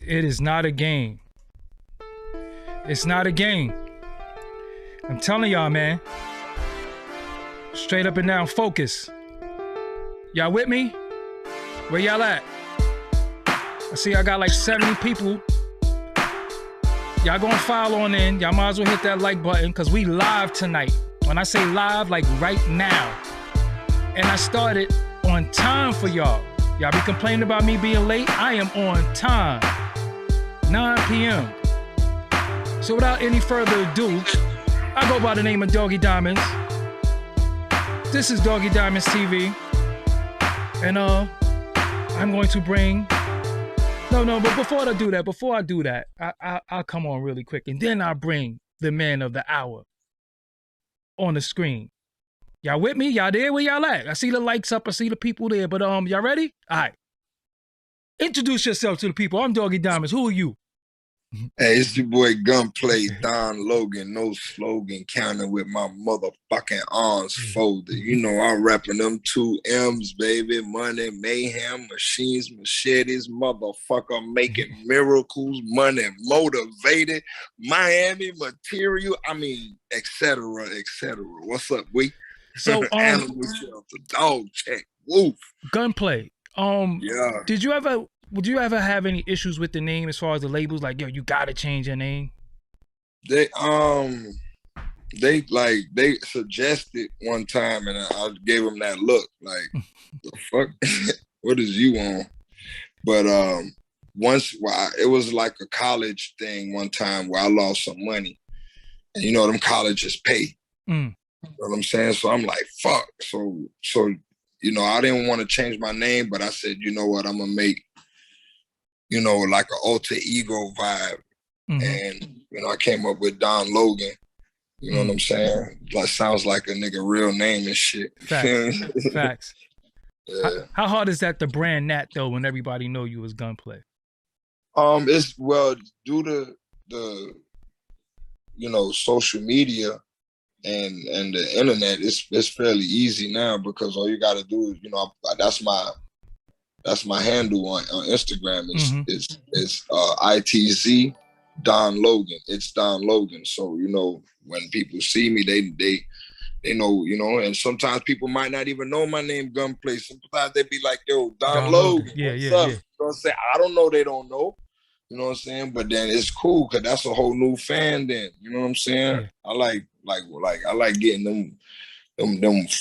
It is not a game. It's not a game. I'm telling y'all, man. Straight up and down, focus. Y'all with me? Where y'all at? I see I got like 70 people. Y'all gonna file on in. Y'all might as well hit that like button because we live tonight. When I say live, like right now. And I started on time for y'all. Y'all be complaining about me being late? I am on time. 9 p.m. So without any further ado, I go by the name of Doggie Diamonds. This is Doggie Diamonds TV. And I'm going to bring... No, but before I do that, I'll come on really quick. And then I'll bring the man of the hour on the screen. Y'all with me? Y'all there? Where y'all at? I see the lights up. I see the people there. But y'all ready? All right. Introduce yourself to the people. I'm Doggie Diamonds. Who are you? Hey, it's your boy Gunplay, Don Logan, no slogan, counting with my motherfucking arms folded. You know, I'm rapping them 2 M's, baby. Money, mayhem, machines, machetes, motherfucker, making miracles, money, motivated, Miami material, I mean, etc., etc. What's up, we? So, Animal shelter, dog check, woof. Gunplay. Yeah. Would you ever have any issues with the name as far as the labels? Like, yo, you gotta change your name. They suggested one time, and I gave them that look, like, the fuck, what is you on? But it was like a college thing one time where I lost some money, and you know them colleges pay. You know what I'm saying? So I'm like, fuck. So you know, I didn't want to change my name, but I said, you know what, I'm gonna make, you know, like an alter ego vibe. And, you know, I came up with Don Logan. You know what I'm saying? Like, sounds like a nigga real name and shit. Facts. Facts. Yeah. How hard is that to brand that, though, when everybody know you as Gunplay? It's, well, due to the, you know, social media and the internet, it's fairly easy now because all you got to do is, you know, that's my handle on Instagram. It's ITZ Don Logan. It's Don Logan. So, you know, when people see me, they know, you know, and sometimes people might not even know my name, Gunplay. Sometimes they be like, yo, Don Logan. Yeah. You know what I'm saying? I don't know, they don't know. You know what I'm saying? But then it's cool because that's a whole new fan then. You know what I'm saying? Yeah. I like getting them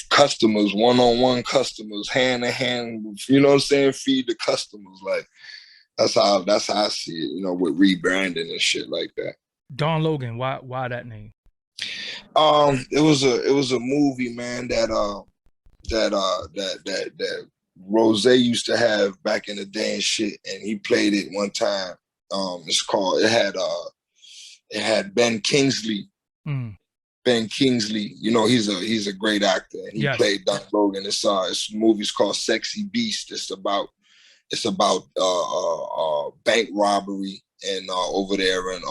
customers, one-on-one customers, hand-to-hand, you know what I'm saying? Feed the customers. Like, that's how I see it, you know, with rebranding and shit like that. Don Logan, why that name? It was a movie, man, that Rose used to have back in the day and shit, and he played it one time. It had Ben Kingsley. Ben Kingsley, you know, he's a great actor, and he played Don Logan. This movie's called Sexy Beast. It's about bank robbery and over there in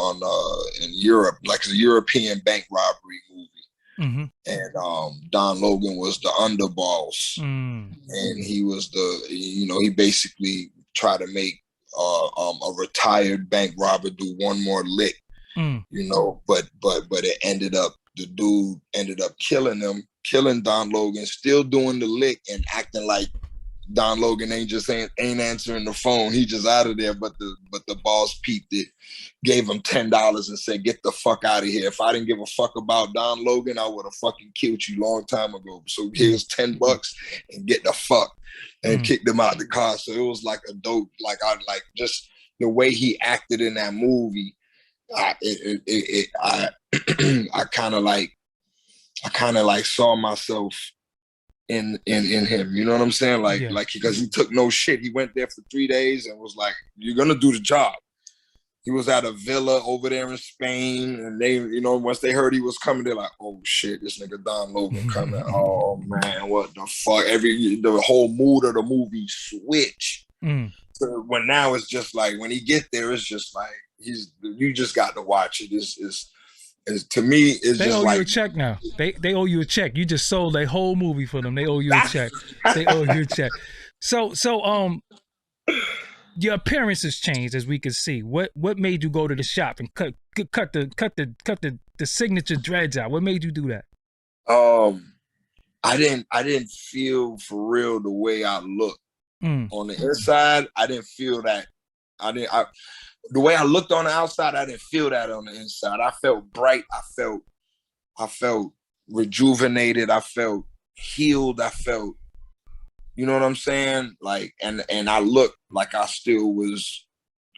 Europe, like it's a European bank robbery movie. And Don Logan was the underboss, and he was he basically tried to make a retired bank robber do one more lick, you know, but it ended up, the dude ended up killing Don Logan, still doing the lick and acting like Don Logan ain't answering the phone. He just out of there. But the boss peeped it, gave him $10 and said, "Get the fuck out of here. If I didn't give a fuck about Don Logan, I would have fucking killed you long time ago. So here's $10 and get the fuck," and kicked him out the car. So it was like a dope, like just the way he acted in that movie. I kind of like saw myself in him, you know what I'm saying? Like because he took no shit. He went there for 3 days and was like, "You're gonna do the job." He was at a villa over there in Spain, and they, you know, once they heard he was coming, they're like, "Oh shit, this nigga Don Logan coming." Oh man, what the fuck? The whole mood of the movie switched. So when now it's just like, when he get there, it's just like, you just got to watch it. To me, it's they just owe like, you a check now. They owe you a check. You just sold a whole movie for them. They owe you a check. They owe you a check. So your appearance has changed, as we can see. What made you go to the shop and cut the signature dreads out? What made you do that? I didn't feel for real the way I looked on the inside. I didn't feel that. The way I looked on the outside, I didn't feel that on the inside. I felt bright. I felt rejuvenated. I felt healed. I felt, you know what I'm saying? Like, and I looked like I still was,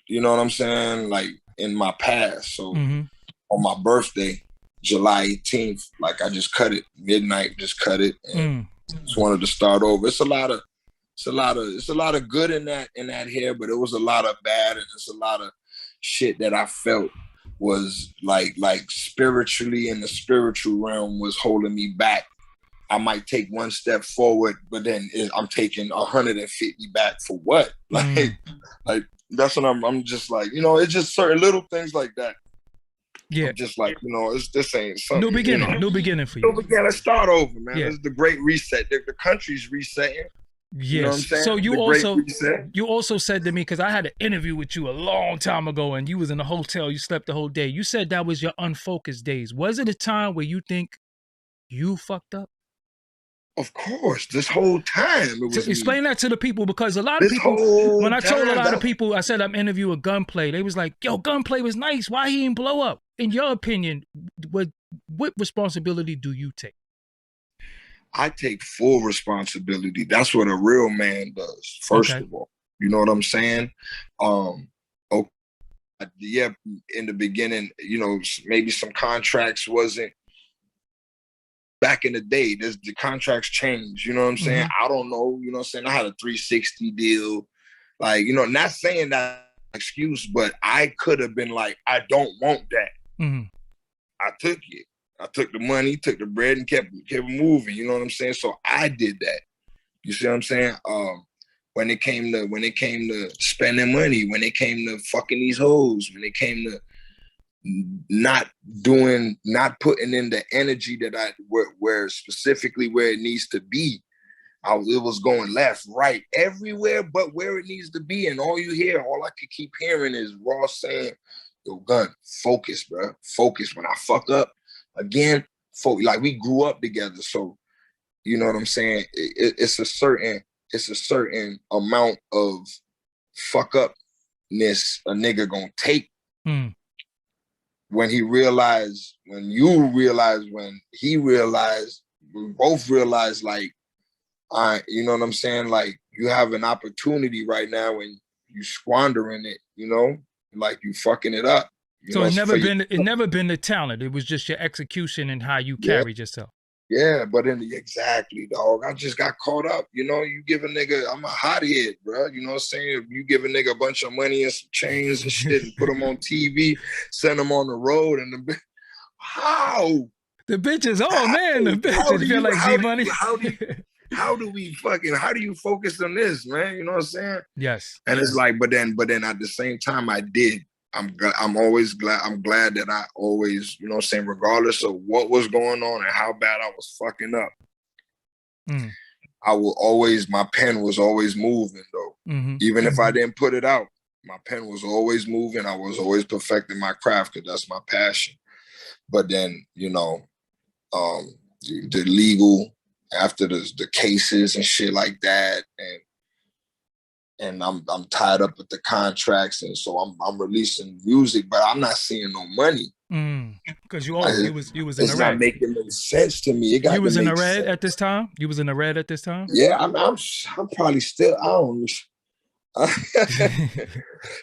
you know what I'm saying? Like in my past. So on my birthday, July 18th, like I just cut it midnight, just cut it, and just wanted to start over. It's a lot of good in that hair, but it was a lot of bad, and it's a lot of shit that I felt was like spiritually in the spiritual realm was holding me back. I might take one step forward, but then I'm taking 150 back for what? Like that's what I'm just like, you know, it's just certain little things like that. Yeah, I'm just like, you know, this ain't something. New beginning, you know? New beginning for you. New beginning. Let's start over, man. Yeah. This is the great reset. The country's resetting. Yes. You know what I'm saying? So you also said to me, because I had an interview with you a long time ago, and you was in a hotel. You slept the whole day. You said that was your unfocused days. Was it a time where you think you fucked up? Of course, this whole time. It was explain that to the people, because a lot of people, when I told a lot of people, I said I'm interviewing Gunplay, they was like, yo, Gunplay was nice. Why he didn't blow up? In your opinion, what responsibility do you take? I take full responsibility. That's what a real man does, first of all. You know what I'm saying? Yeah, in the beginning, you know, maybe some contracts wasn't. Back in the day, the contracts changed, you know what I'm saying? I don't know, you know what I'm saying? I had a 360 deal. Like, you know, not saying that excuse, but I could have been like, I don't want that. I took it. I took the money, took the bread, and kept moving, you know what I'm saying? So I did that. You see what I'm saying? When it came to spending money, when it came to fucking these hoes, when it came to not putting in the energy that where specifically where it needs to be. It was going left, right, everywhere but where it needs to be. And all I could keep hearing is Ross saying, yo, Gun, focus, bro. Focus. When I fuck up again, focus. Like, we grew up together. So, you know what I'm saying? It's a certain amount of fuck upness a nigga gonna take. When he realized, when he realized, we both realized, like, you know what I'm saying? Like, you have an opportunity right now and you squandering it, you know? Like, you fucking it up. So it's never been the talent. It was just your execution and how you carried yourself. Yeah, but exactly, dog. I just got caught up. You know, you give a nigga, I'm a hothead, bro. You know what I'm saying? You give a nigga a bunch of money and some chains and shit and put them on TV, send them on the road, and how? The bitches, the bitches feel like G-Money. How do you focus on this, man? You know what I'm saying? Yes. And it's like, but then at the same time, I did. I'm glad that I always, you know what I'm saying, regardless of what was going on and how bad I was fucking up, my pen was always moving, though. Even if I didn't put it out, my pen was always moving. I was always perfecting my craft because that's my passion. But then, you know, the legal, after the cases and shit like that, and I'm tied up with the contracts, and so I'm releasing music, but I'm not seeing no money. Because you was in the red. It's not making no sense to me. You was in the red at this time? You was in the red at this time? Yeah, I'm probably still, I don't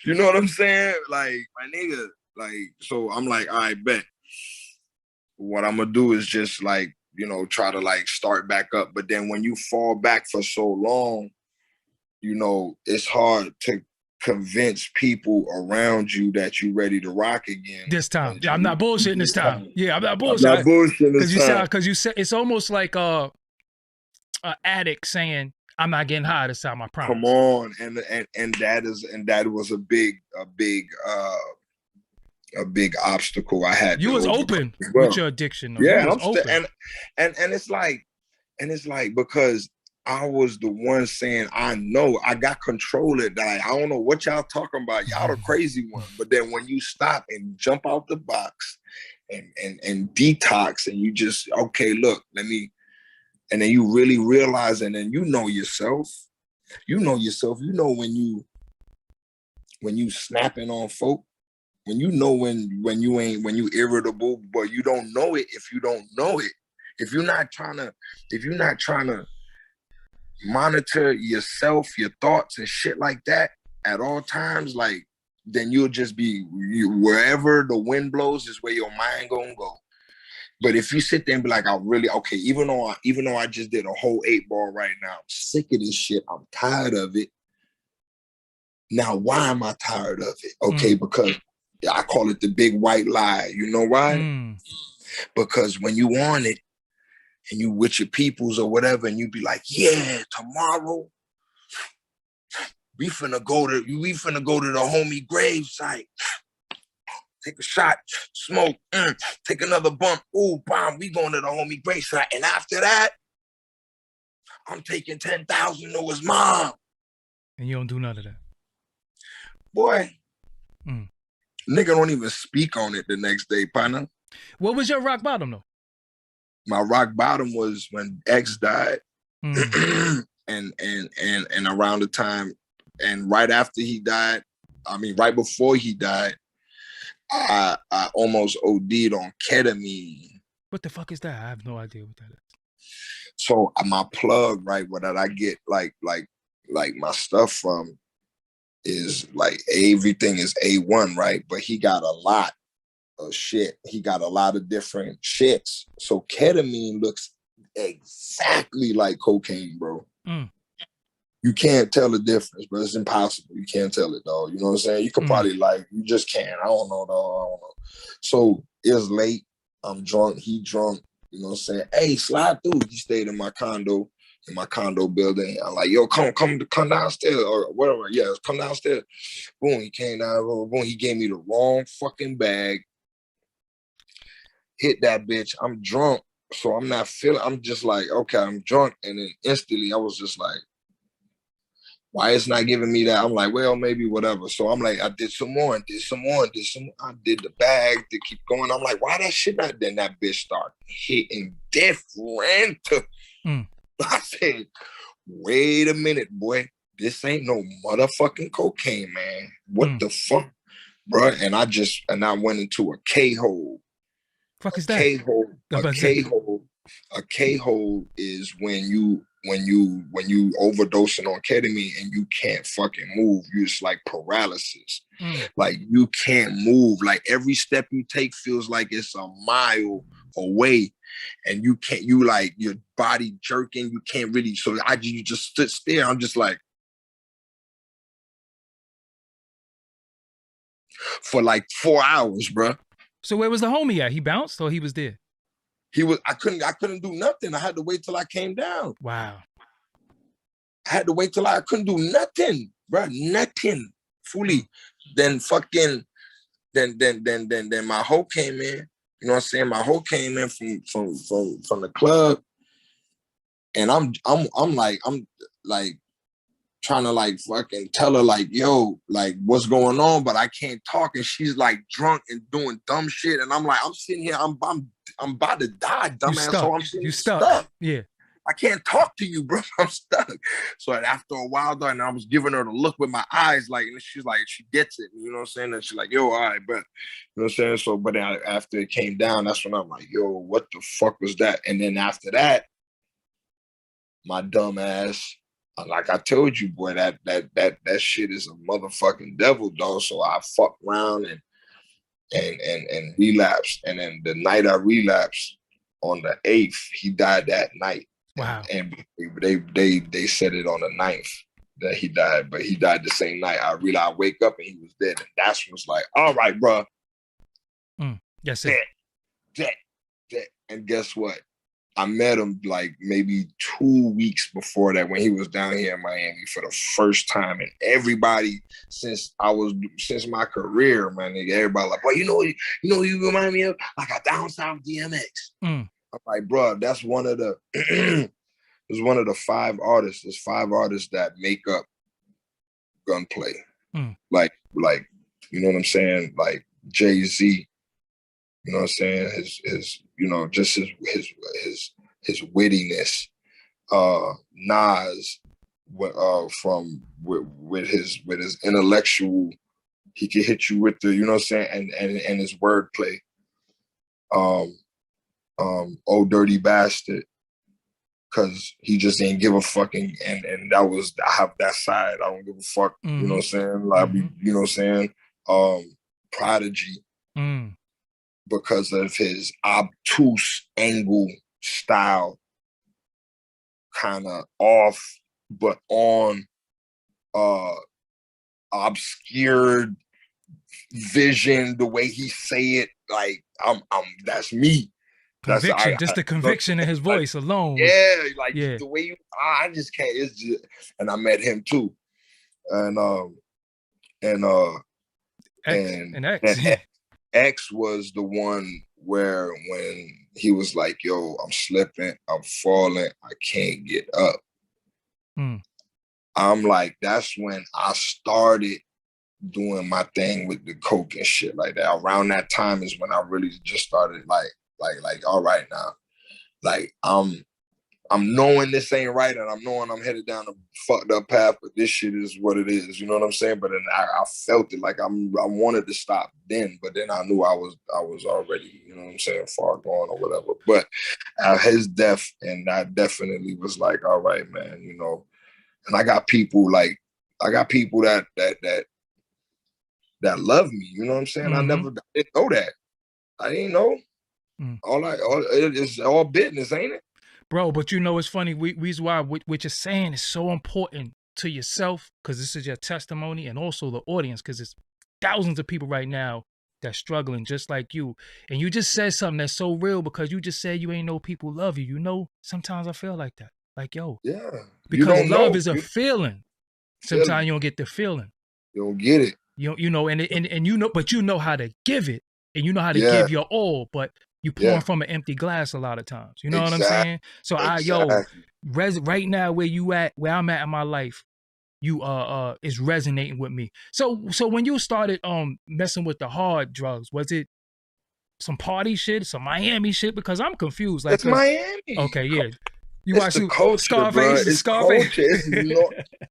you know what I'm saying? Like, my nigga, like, so I'm like, all right, bet. What I'm gonna do is just, like, you know, try to, like, start back up. But then when you fall back for so long, you know, it's hard to convince people around you that you're ready to rock again. This time. Yeah, I'm not bullshitting this time. Yeah, I'm not bullshitting. Because you said it's almost like a addict saying, I'm not getting high this time, I promise. Come on. And that was a big obstacle I had. You was open with your addiction, though. Yeah, and it's like because I was the one saying, I know, I got control of that. I don't know what y'all talking about. Y'all the crazy one. But then when you stop and jump out the box and detox and you just, okay, look, let me, and then you really realize, and then you know yourself, you know when you snapping on folk, when you know when you irritable, but you don't know it if you don't know it. If you're not trying to monitor yourself, your thoughts and shit like that at all times, like, then you'll just be wherever the wind blows is where your mind gonna go. But if you sit there and be like, I really, okay, even though I just did a whole 8-ball right now, I'm sick of this shit, I'm tired of it. Now, why am I tired of it? Okay, because I call it the big white lie. You know why? Because when you on it, and you with your peoples or whatever, and you be like, yeah, tomorrow we finna go to the homie grave site. Take a shot, smoke, take another bump. Ooh, bomb, we going to the homie grave site. And after that, I'm taking 10,000 to his mom. And you don't do none of that. Boy, nigga don't even speak on it the next day, partner. What was your rock bottom though? My rock bottom was when X died, and around the time, and right after he died, I mean, right before he died, I almost OD'd on ketamine. What the fuck is that? I have no idea what that is. So my plug, right, where that I get like my stuff from is like everything is A1, right? But he got a lot of shit. He got a lot of different shits. So ketamine looks exactly like cocaine, bro. You can't tell the difference, but it's impossible. You can't tell it, dog. You know what I'm saying? You could probably you just can't. I don't know, dog. I don't know. So it's late. I'm drunk. He drunk. You know what I'm saying? Hey, slide through. He stayed in my condo building. I'm like, yo, come downstairs or whatever. Yeah, come downstairs. Boom, he came down. Boom, he gave me the wrong fucking bag. Hit that bitch. I'm drunk, so I'm not feeling. I'm just like, okay, I'm drunk, and then instantly I was just like, why it's not giving me that? I'm like, well, maybe whatever. So I'm like, I did some more. I did the bag to keep going. I'm like, why that shit not? Then that bitch start hitting different. I said, wait a minute, boy. This ain't no motherfucking cocaine, man. What the fuck, bro? And I went into a K-hole. Fuck is that? A K-hole is when you overdosing on ketamine and you can't fucking move. You just like paralysis. Like you can't move. Like every step you take feels like it's a mile away, and you can't. You like your body jerking. You can't really. So you just stood there. I'm just like for like 4 hours, bro. So where was the homie at? He bounced or he was there? I couldn't do nothing. I had to wait till I came down. Wow. I had to wait till I couldn't do nothing, bro. Nothing. Fully. Then my hoe came in. You know what I'm saying? My hoe came in from the club. And I'm like trying to like fucking tell her like, yo, like what's going on, but I can't talk. And she's like drunk and doing dumb shit. And I'm like, I'm sitting here, I'm about to die, dumbass. So I'm sitting stuck. Yeah. I can't talk to you, bro. I'm stuck. So after a while, though, and I was giving her the look with my eyes, like, and she's like, she gets it. You know what I'm saying? And she's like, yo, all right, but you know what I'm saying? So, but then after it came down, that's when I'm like, yo, what the fuck was that? And then after that, my dumb ass, like I told you, boy, that shit is a motherfucking devil, dog. So I fucked around and relapsed. And then the night I relapsed, on the 8th, he died that night. Wow. And they said it on the 9th that he died, but he died the same night. I realized I wake up and he was dead. And that's when it's like, all right, bro. Yes, it. Dead. And guess what? I met him like maybe 2 weeks before that when he was down here in Miami for the first time. And everybody since my career, my nigga, everybody like, boy, you know you remind me of? Like a down south DMX. I'm like, bro, that's one of the is one of the 5 artists. There's 5 artists that make up Gunplay. Like, you know what I'm saying? Like Jay-Z, you know what I'm saying? His you know, just his wittiness. Nas, with his intellectual, he can hit you with the, you know what I'm saying, and his wordplay. Oh Dirty Bastard, because he just didn't give a fucking, and that was, I have that side. I don't give a fuck. You know what I'm saying? Like, you know what I'm saying? Prodigy, because of his obtuse angle style, kind of off but on, obscured vision, the way he say it, like I'm that's me. Conviction, just the conviction in his voice alone. Yeah, like the way you, I just can't. It's just, and I met him too, and X was the one where when he was like, "Yo, I'm slipping, I'm falling, I can't get up." I'm like, that's when I started doing my thing with the coke and shit like that. Around that time is when I really just started like, all right now, like I'm knowing this ain't right, and I'm knowing I'm headed down a fucked up path, but this shit is what it is. You know what I'm saying? But then I felt it, like I wanted to stop then, but then I knew I was already, you know what I'm saying, far gone or whatever. But his death, and I definitely was like, all right, man, you know. And I got people that love me. You know what I'm saying? I didn't know that. I didn't know. It's all business, ain't it? Bro, but you know, it's funny. Reason why what you're saying is so important to yourself, because this is your testimony, and also the audience, because it's thousands of people right now that's struggling just like you. And you just said something that's so real, because you just said you ain't know people love you. You know, sometimes I feel like that. Like, yo. Yeah. Because love is a feeling. Sometimes you don't get the feeling. You don't get it. You know, and you know, but you know how to give it, and you know how to give your all, but you pouring from an empty glass a lot of times. You know what I'm saying? So right now where you at, where I'm at in my life, you is resonating with me. So when you started messing with the hard drugs, was it some party shit, some Miami shit? Because I'm confused. Like, it's Miami. Okay, yeah. You watch the culture, Scarface, bro. It's culture.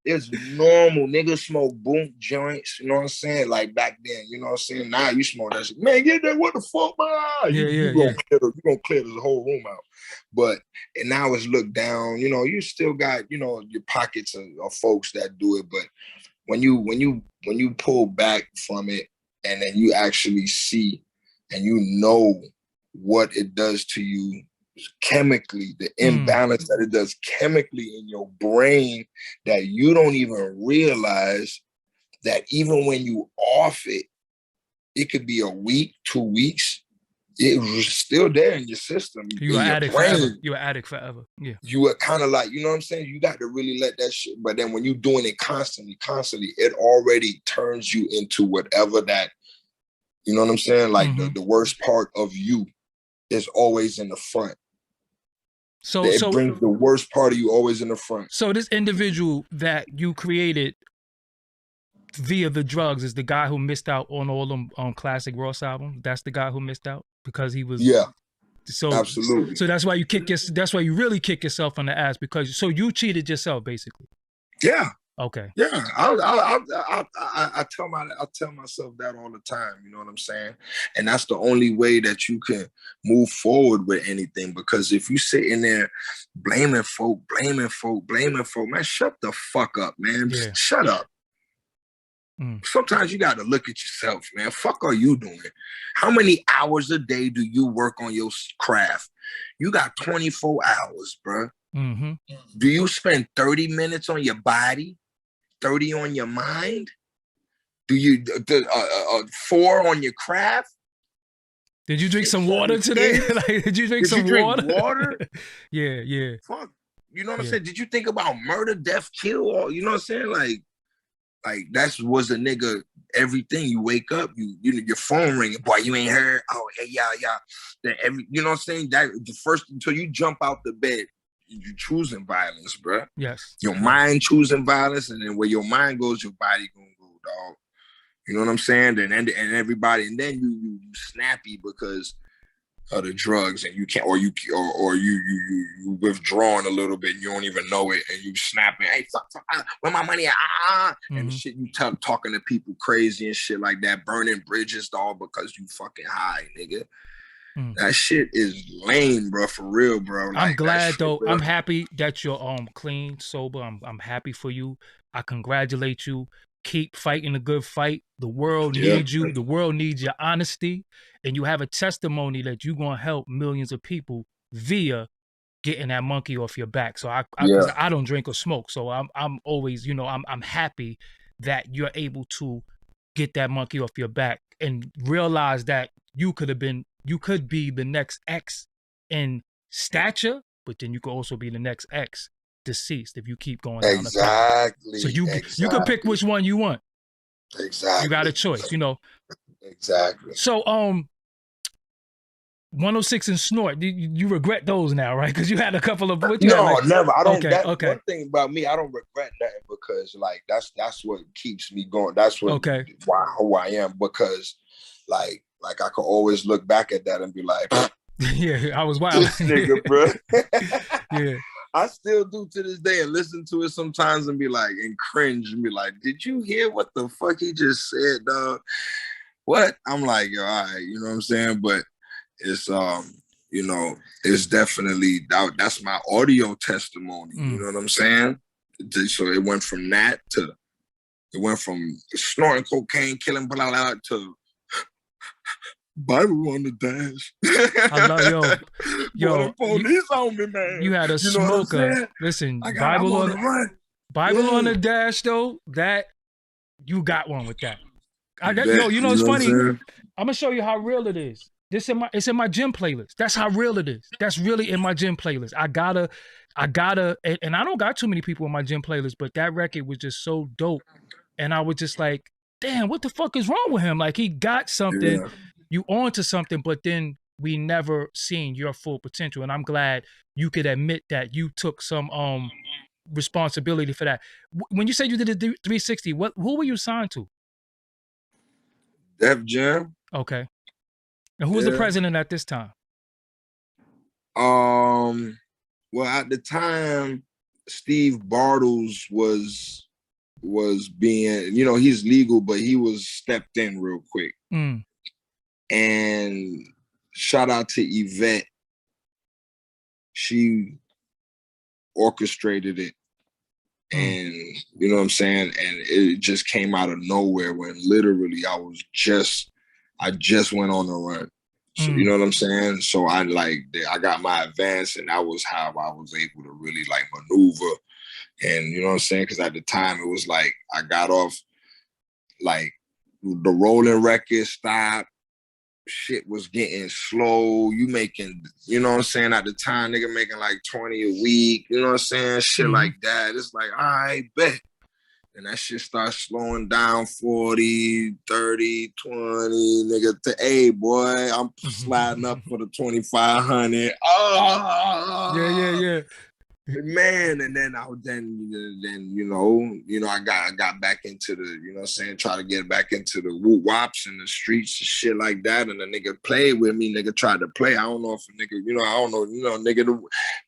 It's normal. Niggas smoke boom joints. You know what I'm saying? Like back then. You know what I'm saying? Now you smoke that shit. Man, get that. What the fuck, man? You gonna clear the whole room out. But and now it's looked down. You know, you still got, you know, your pockets of folks that do it. But when you pull back from it, and then you actually see and you know what it does to you chemically, the imbalance that it does chemically in your brain, that you don't even realize that even when you off it, it could be a week, 2 weeks, it was still there in your system. You an addict forever. You're an addict forever. Yeah. You were kind of like, you know what I'm saying? You got to really let that shit. But then when you're doing it constantly, it already turns you into whatever that, you know what I'm saying? Like the worst part of you is always in the front. So it brings the worst part of you always in the front. So this individual that you created via the drugs is the guy who missed out on all them classic Ross albums. That's the guy who missed out because he was. Yeah. So absolutely. So that's why you that's why you really kick yourself in the ass, because you cheated yourself basically. Yeah. Okay. Yeah, I tell myself that all the time. You know what I'm saying? And that's the only way that you can move forward with anything. Because if you sit in there blaming folk, man, shut the fuck up, man. Yeah. Shut up. Sometimes you got to look at yourself, man. Fuck are you doing? How many hours a day do you work on your craft? You got 24 hours, bro. Do you spend 30 minutes on your body? 30 on your mind? Do you 4 on your craft? Did you drink some water today? Like, did you drink some water? Yeah. Fuck. You know what I'm saying? Did you think about murder, death, kill? Or, you know what I'm saying? Like that was a nigga everything. You wake up, your phone ringing. Boy, you ain't heard? Oh, hey, yeah. Then you know what I'm saying? That the first until you jump out the bed, you choosing violence, bro. Yes. Your mind choosing violence, and then where your mind goes, your body gonna go, dog. You know what I'm saying? And everybody, and then you snappy because of the drugs, and you can't, or you withdrawing a little bit, and you don't even know it, and you snapping, hey, fuck, where my money at? And shit, you talking to people crazy and shit like that, burning bridges, dog, because you fucking high, nigga. That shit is lame, bro, for real, bro. Like, I'm glad shit, though. bro. I'm happy that you're clean, sober. I'm happy for you. I congratulate you. Keep fighting the good fight. The world needs you. The world needs your honesty, and you have a testimony that you're gonna help millions of people via getting that monkey off your back. So I don't drink or smoke, so I'm always, I'm happy that you're able to get that monkey off your back and realize that you could be the next X in stature, but then you could also be the next X deceased if you keep going down the path. So you can pick which one you want. Exactly. You got a choice, Exactly. So 106 and Snort, you regret those now, right? Because you had a couple of never. I don't. Okay. One thing about me, I don't regret nothing because like that's what keeps me going. That's what who I am, because like I could always look back at that and be like, yeah, I was wild. This nigga, bro. Yeah. I still do to this day and listen to it sometimes and be like, and cringe and be like, did you hear what the fuck he just said, dog? What? I'm like, yo, all right, you know what I'm saying? But it's it's definitely that's my audio testimony. You know what I'm saying? So it went from that to snorting cocaine, killing blah blah to Bible on the dash. I love yo. Police on me, man. You had a smoker. Listen, Bible on the run. Bible on the dash though. That you got one with that. It's funny. I'm gonna show you how real it is. It's in my gym playlist. That's how real it is. That's really in my gym playlist. I gotta, and I don't got too many people in my gym playlist, but that record was just so dope. And I was just like, damn, what the fuck is wrong with him? Like he got something. Yeah. You on to something, but then we never seen your full potential. And I'm glad you could admit that you took some responsibility for that. When you said you did a 360, who were you signed to? Def Jam. Okay. And who was the president at this time? Well, at the time, Steve Bartles was being, he's legal, but he was stepped in real quick. And shout out to Yvette. She orchestrated it. And you know what I'm saying? And it just came out of nowhere when literally I just went on the run. So you know what I'm saying? So I got my advance, and that was how I was able to really like maneuver. And you know what I'm saying? Because at the time it was like I got off, like the rolling record stopped. Shit was getting slow. You making, you know what I'm saying? At the time, nigga making like 20 a week. You know what I'm saying? Shit like that. It's like, all right, bet. And that shit starts slowing down 40, 30, 20, nigga, to, hey, boy, I'm sliding up for the 2,500. Oh! Yeah. Man, and then I got back into the, you know what I'm saying, try to get back into the whoop-wops in the streets and shit like that. And the nigga played with me, nigga tried to play. I don't know if a nigga, nigga,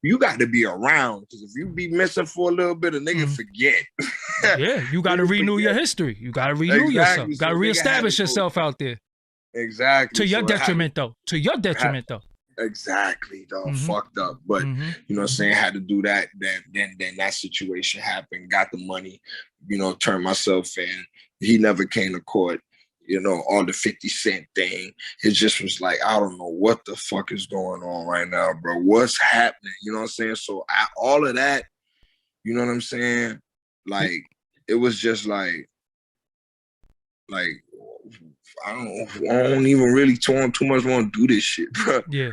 you got to be around, because if you be missing for a little bit, a nigga forget. Yeah, you got to renew your history. You got to renew yourself. You got to reestablish yourself out there. Exactly. To your detriment, though. Exactly, dog. Fucked up. But you know what I'm saying, had to do that. Then that situation happened, got the money, turned myself in. He never came to court, all the 50 Cent thing. It just was like, I don't know what the fuck is going on right now, bro. What's happening? You know what I'm saying? So all of that, you know what I'm saying? Like, it was just like I don't even really too much want to do this shit, bro. Yeah.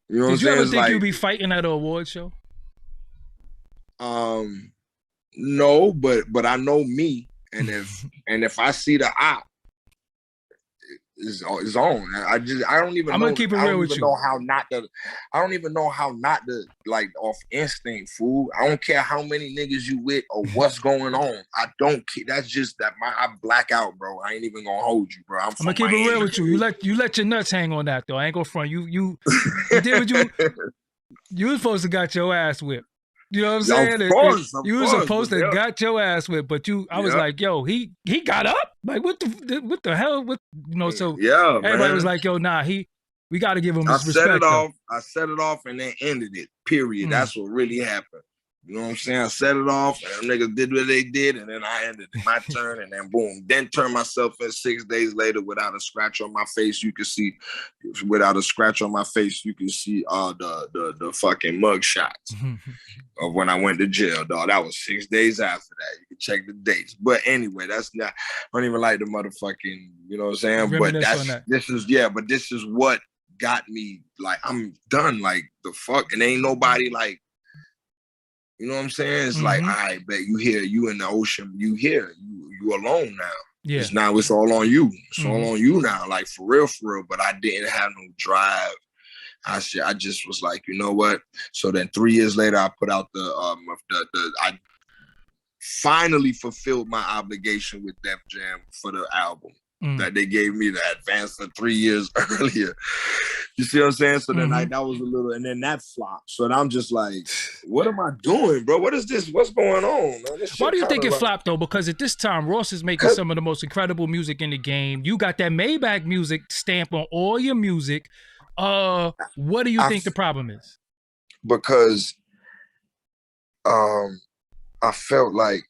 You know Did you ever think you'd be fighting at an award show? No, but I know me, and if I see the op, is on. I don't even I'm know. gonna keep it real with you. I don't even know how not to, like, off instinct, fool. I don't care how many niggas you with or what's going on. I don't care. That's just that I black out, bro. I ain't even gonna hold you, bro. I'm gonna keep it real with you. You let your nuts hang on that though. I ain't gonna front. You did what you was supposed to got your ass whipped. You know what I'm saying? Of course, you were supposed to got your ass whipped, but I was like, yo, he got up? Like what the hell? So everybody man. was like, yo, nah, we gotta give him his respect. I set it off and then ended it. Period. That's what really happened. You know what I'm saying? I set it off, and them niggas did what they did, and then I ended it. My turn, and then boom. Then turned myself in 6 days later without a scratch on my face. You can see, without a scratch on my face, you can see the fucking mug shots of when I went to jail, dog. That was 6 days after that. You can check the dates. But anyway, that's not. I don't even like the motherfucking. You know what I'm saying? But this is what got me. Like, I'm done. Like, the fuck, and ain't nobody like. You know what I'm saying? It's like, I bet you here, you in the ocean, you here, you alone now. Yeah. It's all on you. It's all on you now, like for real. But I didn't have no drive. I just was like, you know what? So then 3 years later, I put out I finally fulfilled my obligation with Def Jam for the album that they gave me the advance of 3 years earlier. You see what I'm saying? So then that was a little, and then that flopped. So then I'm just like, what am I doing, bro? What is this? What's going on, man? Why do you think it flopped though? Because at this time, Ross is making some of the most incredible music in the game. You got that Maybach music stamp on all your music. What do you think the problem is? Because I felt like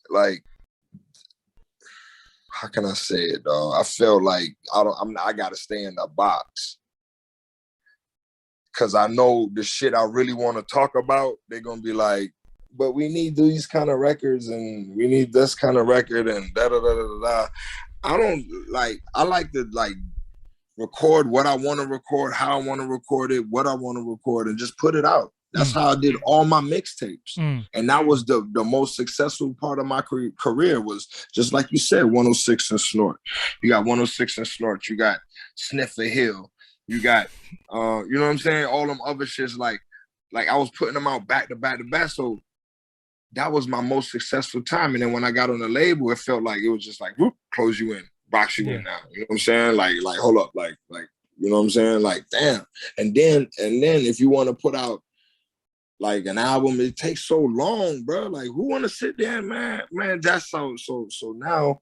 how can I say it, dog? I felt like I gotta stay in the box. Cause I know the shit I really want to talk about, they're gonna be like, but we need these kind of records and we need this kind of record and da da da da da. I like to like record what I want to record, how I want to record it, what I want to record, and just put it out. That's how I did all my mixtapes. And that was the most successful part of my career, was just like you said, 106 and Snort. You got 106 and Snort. You got Sniff a Hill. You got, you know what I'm saying? All them other shits, like I was putting them out back to back to back. So that was my most successful time. And then when I got on the label, it felt like it was just like, whoop, close you in, box you in now. You know what I'm saying? Like, hold up, like, you know what I'm saying? Like, damn. And then if you want to put out like an album, it takes so long, bro. Like, who want to sit there, man? That's so now,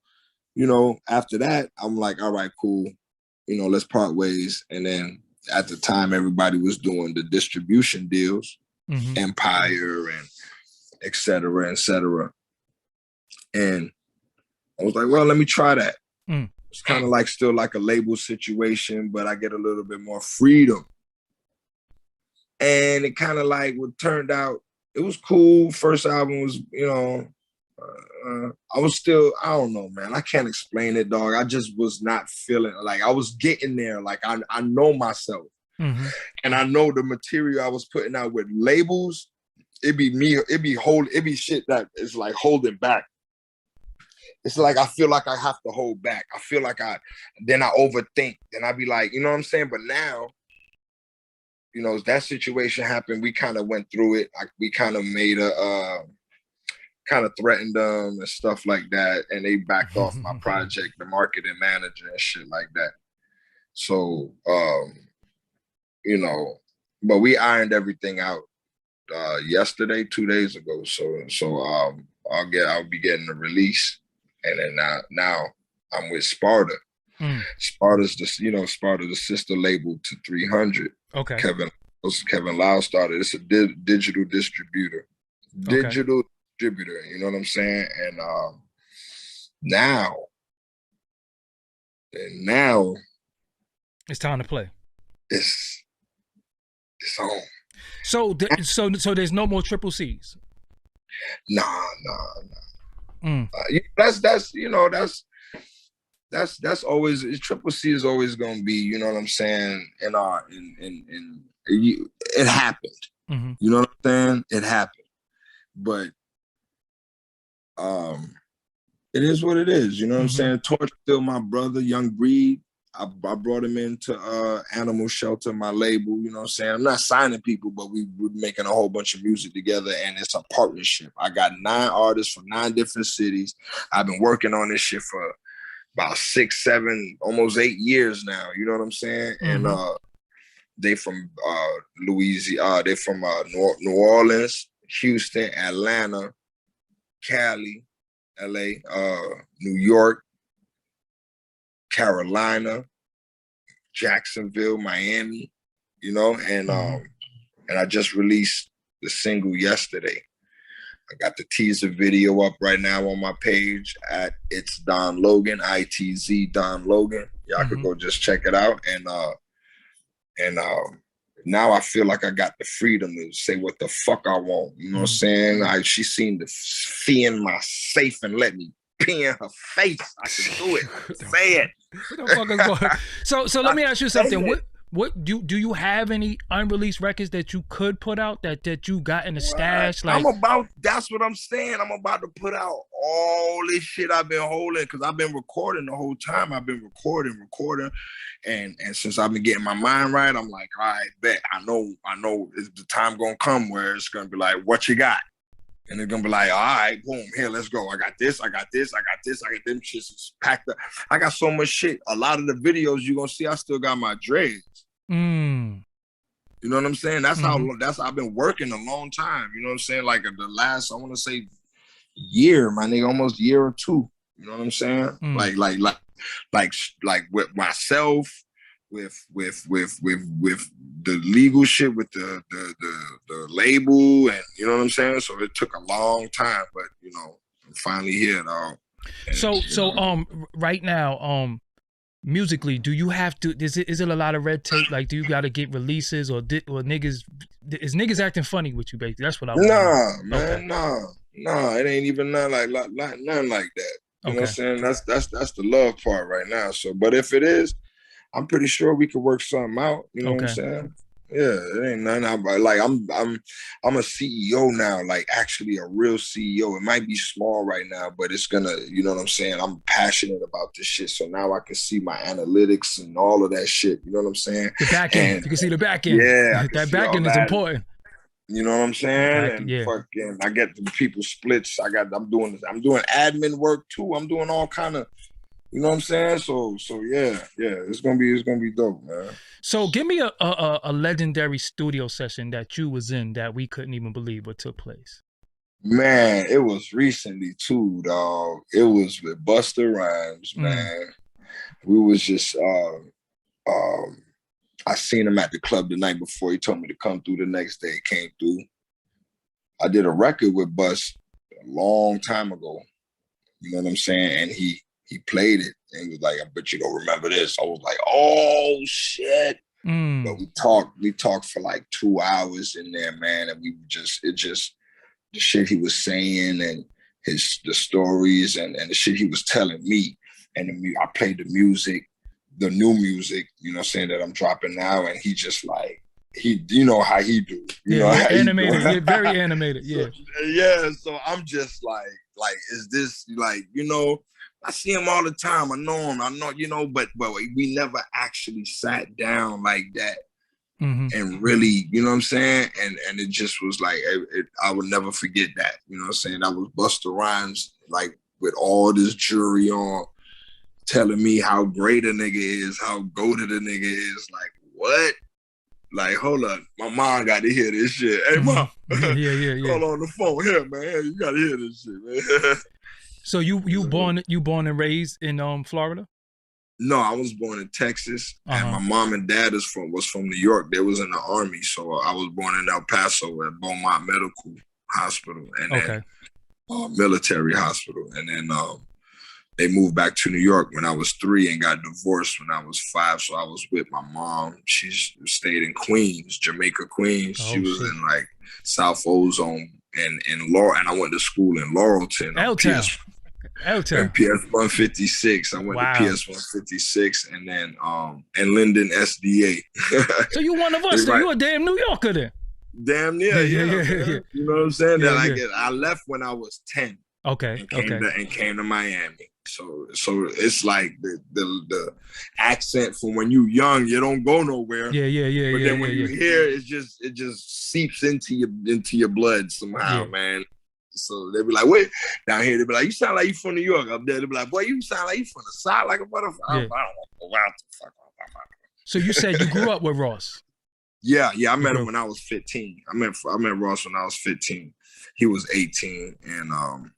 you know, after that, I'm like, all right, cool. You know, let's part ways. And then at the time, everybody was doing the distribution deals, Empire and et cetera, et cetera. And I was like, well, let me try that. It's kind of like still like a label situation, but I get a little bit more freedom. And it kind of like what turned out, it was cool. First album was, you know, I was still, I don't know, man. I can't explain it, dog. I just was not feeling, like I was getting there. Like I know myself. And I know the material I was putting out with labels, it'd be shit that is like holding back. It's like I feel like I have to hold back. I feel like then I overthink. Then I be like, you know what I'm saying? But now, you know, that situation happened. We kind of went through it. We kind of made kind of threatened them and stuff like that. And they backed off my project, the marketing manager and shit like that. So, you know, but we ironed everything out yesterday, 2 days ago. So I'll be getting a release. And then now I'm with Sparta. Sparta's the sister label to 300. Okay. Kevin Lau started. It's a digital distributor. Digital distributor, you know what I'm saying? And now it's time to play. It's on. So there's no more triple C's. Nah. That's always, triple C is always gonna be, you know what I'm saying, it happened. You know what I'm saying? It happened. But it is what it is, you know what I'm saying? Torch still my brother, Young Breed. I brought him into Animal Shelter, my label, you know what I'm saying? I'm not signing people, but we're making a whole bunch of music together, and it's a partnership. I got 9 artists from 9 different cities. I've been working on this shit for about 6, 7, almost 8 years now, you know what I'm saying? Mm-hmm. And they from Louisiana, they from New Orleans, Houston, Atlanta, Cali, LA, New York, Carolina, Jacksonville, Miami, you know, and I just released the single yesterday. I got the teaser video up right now on my page at It's Don Logan, ITZ Don Logan. Y'all could go just check it out. And now I feel like I got the freedom to say what the fuck I want. You know what I'm saying? She seemed to fee in my safe and let me pee in her face. I can do it. Say it. What the fuck is going? So let me ask you something. What do you have any unreleased records that you could put out that you got in the stash? Like, that's what I'm saying. I'm about to put out all this shit I've been holding, because I've been recording the whole time. I've been recording. And since I've been getting my mind right, I'm like, all right, bet. I know is the time gonna come where it's gonna be like, what you got? And they're gonna be like, all right, boom, here, let's go. I got this, I got them shits packed up. I got so much shit. A lot of the videos you're gonna see, I still got my dreads. You know what I'm saying? That's how I've been working a long time. You know what I'm saying? Like the last, I want to say year, my nigga, almost year or two. You know what I'm saying? Like with myself, with the legal shit, with the label, and you know what I'm saying? So it took a long time, but you know, I'm finally here, dog. So right now, musically, do you have to, is it a lot of red tape? Like, do you got to get releases, or is niggas acting funny with you, basically? That's what I want. Nah, man, nah, it ain't even nothing like that. You know what I'm saying? That's the love part right now. So, but if it is, I'm pretty sure we could work something out. You know what I'm saying? Yeah, it ain't nothing. I'm a CEO now, like actually a real CEO. It might be small right now, but it's gonna, you know what I'm saying? I'm passionate about this shit. So now I can see my analytics and all of that shit. You know what I'm saying? The back end. You can see the back end. Yeah. That back end is important. You know what I'm saying? Fucking, I get the people splits. I'm doing admin work too. I'm doing all kind of, you know what I'm saying? So yeah, it's gonna be dope, man. So give me a legendary studio session that you was in that we couldn't even believe what took place. Man, it was recently too, dog. It was with Busta Rhymes, man. We was just I seen him at the club the night before. He told me to come through the next day. Came through. I did a record with Bus a long time ago. You know what I'm saying? And he played it and was like, I bet you don't remember this. I was like, oh shit. But we talked for like 2 hours in there, man. And the shit he was saying and the stories and the shit he was telling me. And I played the music, the new music, you know what I'm saying, that I'm dropping now. And he just like, you know how he do. You know how animated, he do. very animated, yeah. So I'm just like, is this like, you know, I see him all the time. I know him, you know, but we never actually sat down like that and really, you know what I'm saying? And it just was like, I would never forget that. You know what I'm saying? That was Busta Rhymes, like with all this jury on, telling me how great a nigga is, how goated a nigga is. Like, what? Like, hold up, my mom got to hear this shit. Hey, mom. Yeah. Call on the phone here, man. You got to hear this shit, man. So you born and raised in Florida? No, I was born in Texas, and my mom and dad was from New York. They was in the Army, so I was born in El Paso at Beaumont Medical Hospital, and then military hospital, and then they moved back to New York when I was 3 and got divorced when I was 5. So I was with my mom. She stayed in Queens, Jamaica, Queens. She was in like South Ozone and Laurel, and I went to school in Laurelton. L-Town. PS 156. I went to PS 156 and then and Linden SDA. So you one of us, then you a damn New Yorker then. Damn near, yeah. You know what I'm saying? I left when I was 10. Okay. And came to Miami. So it's like the accent from when you young, you don't go nowhere. Yeah. But then when you hear it just seeps into your blood somehow, man. So they be like, wait, down here they be like, you sound like you from New York. Up there they be like, boy, you sound like you from the South, like a motherfucker. I don't know what the fuck. So you said you grew up with Ross? Yeah. I met him when I was 15. I met Ross when I was 15. He was 18, and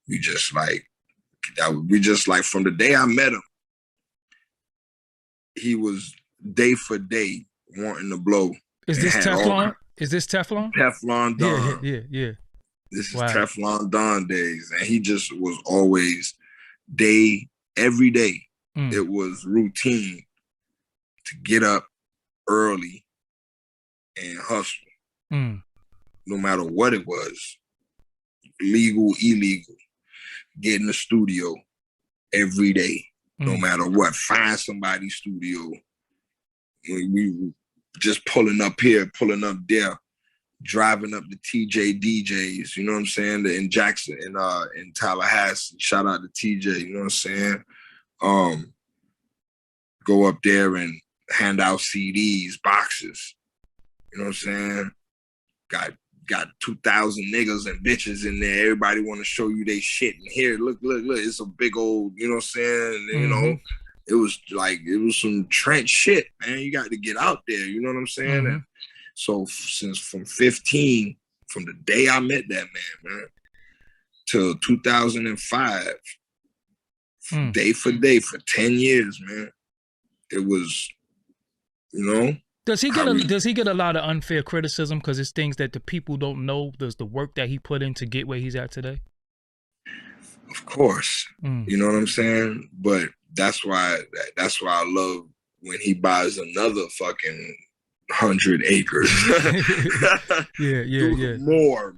we just like from the day I met him, he was day for day wanting to blow. Is this Teflon? Is this Teflon? Teflon Don. Yeah. This is Teflon Don days, and he just was always every day. It was routine to get up early and hustle, no matter what it was, legal, illegal. Get in the studio every day, no matter what. Find somebody's studio. We just pulling up here, pulling up there, driving up to TJ DJs, you know what I'm saying? In Jackson, in Tallahassee. Shout out to TJ, you know what I'm saying? Go up there and hand out CDs, boxes. You know what I'm saying? Got 2,000 niggas and bitches in there. Everybody want to show you they shit. And here, look, it's a big old, you know what I'm saying? And, you know, it was some trench shit, man. You got to get out there, you know what I'm saying? And so from 15, from the day I met that man, till 2005, day for day, for 10 years, man, it was, you know. Does he get a lot of unfair criticism because it's things that the people don't know? Does the work that he put in to get where he's at today? Of course, you know what I'm saying. But that's why I love when he buys another fucking 100 acres. yeah.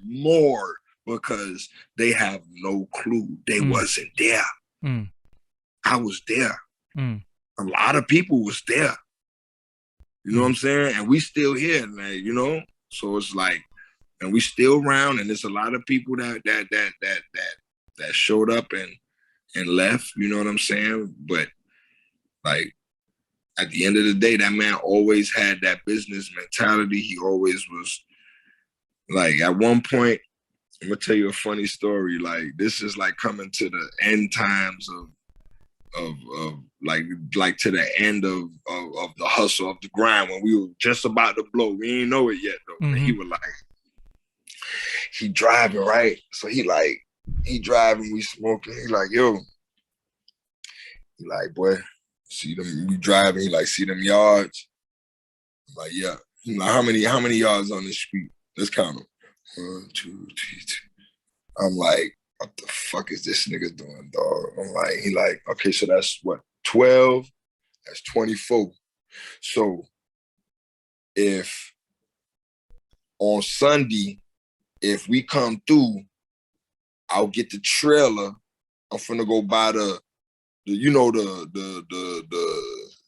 More because they have no clue. They wasn't there. I was there. A lot of people was there. You know what I'm saying? And we still here, man, you know? So it's like, and we still around, and there's a lot of people that showed up and left, you know what I'm saying? But like at the end of the day, that man always had that business mentality. He always was like, at one point, I'm gonna tell you a funny story. Like, this is like coming to the end times of like to the end of the hustle, of the grind, when we were just about to blow. We didn't know it yet though. And he was like, he driving, right? So he driving, we smoking. He like, yo, he like, boy, see them, we driving. He like, see them yards? I'm like, yeah. He like, how many yards on this street? Let's count them. 1, 2, 3, 2. I'm like, what the fuck is this nigga doing, dog? I'm like, he like, okay, so that's what, 12? That's 24. So if on Sunday, if we come through, I'll get the trailer. I'm finna go buy the you know, the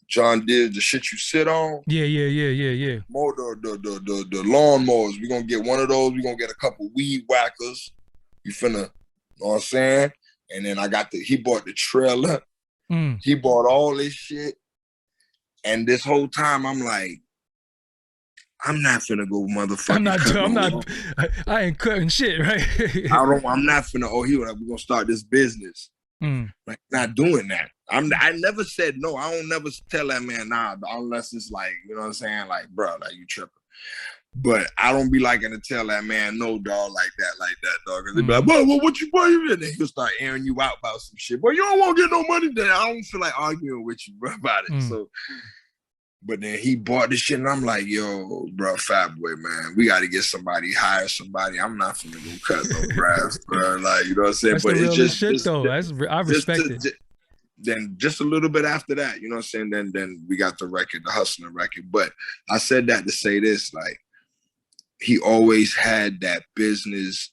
John Deere, the shit you sit on. Yeah. More the lawnmowers. We're gonna get one of those. We're gonna get a couple weed whackers. You finna, you know what I'm saying? And then he bought the trailer. He bought all this shit. And this whole time I'm like, I'm not finna go motherfucking. I ain't cutting shit, right? I'm not finna, we're gonna start this business. Like, not doing that. I never said no. I don't never tell that man nah, unless it's like, you know what I'm saying? Like, bro, like, you tripping. But I don't be liking to tell that man no, dog, like that, dog. Cause they be like, what you in? And he'll start airing you out about some shit. But you don't want to get no money then. I don't feel like arguing with you, bro, about it. So, but then he bought this shit, and I'm like, yo, bro, Fat Boy, man, we got to get somebody, hire somebody. I'm not finna go cut no grass, bro. Like, you know what I'm saying? That's but the it's just shit, though. I respect it. Then just a little bit after that, you know what I'm saying? Then we got the record, the Hustling record. But I said that to say this, like, he always had that business.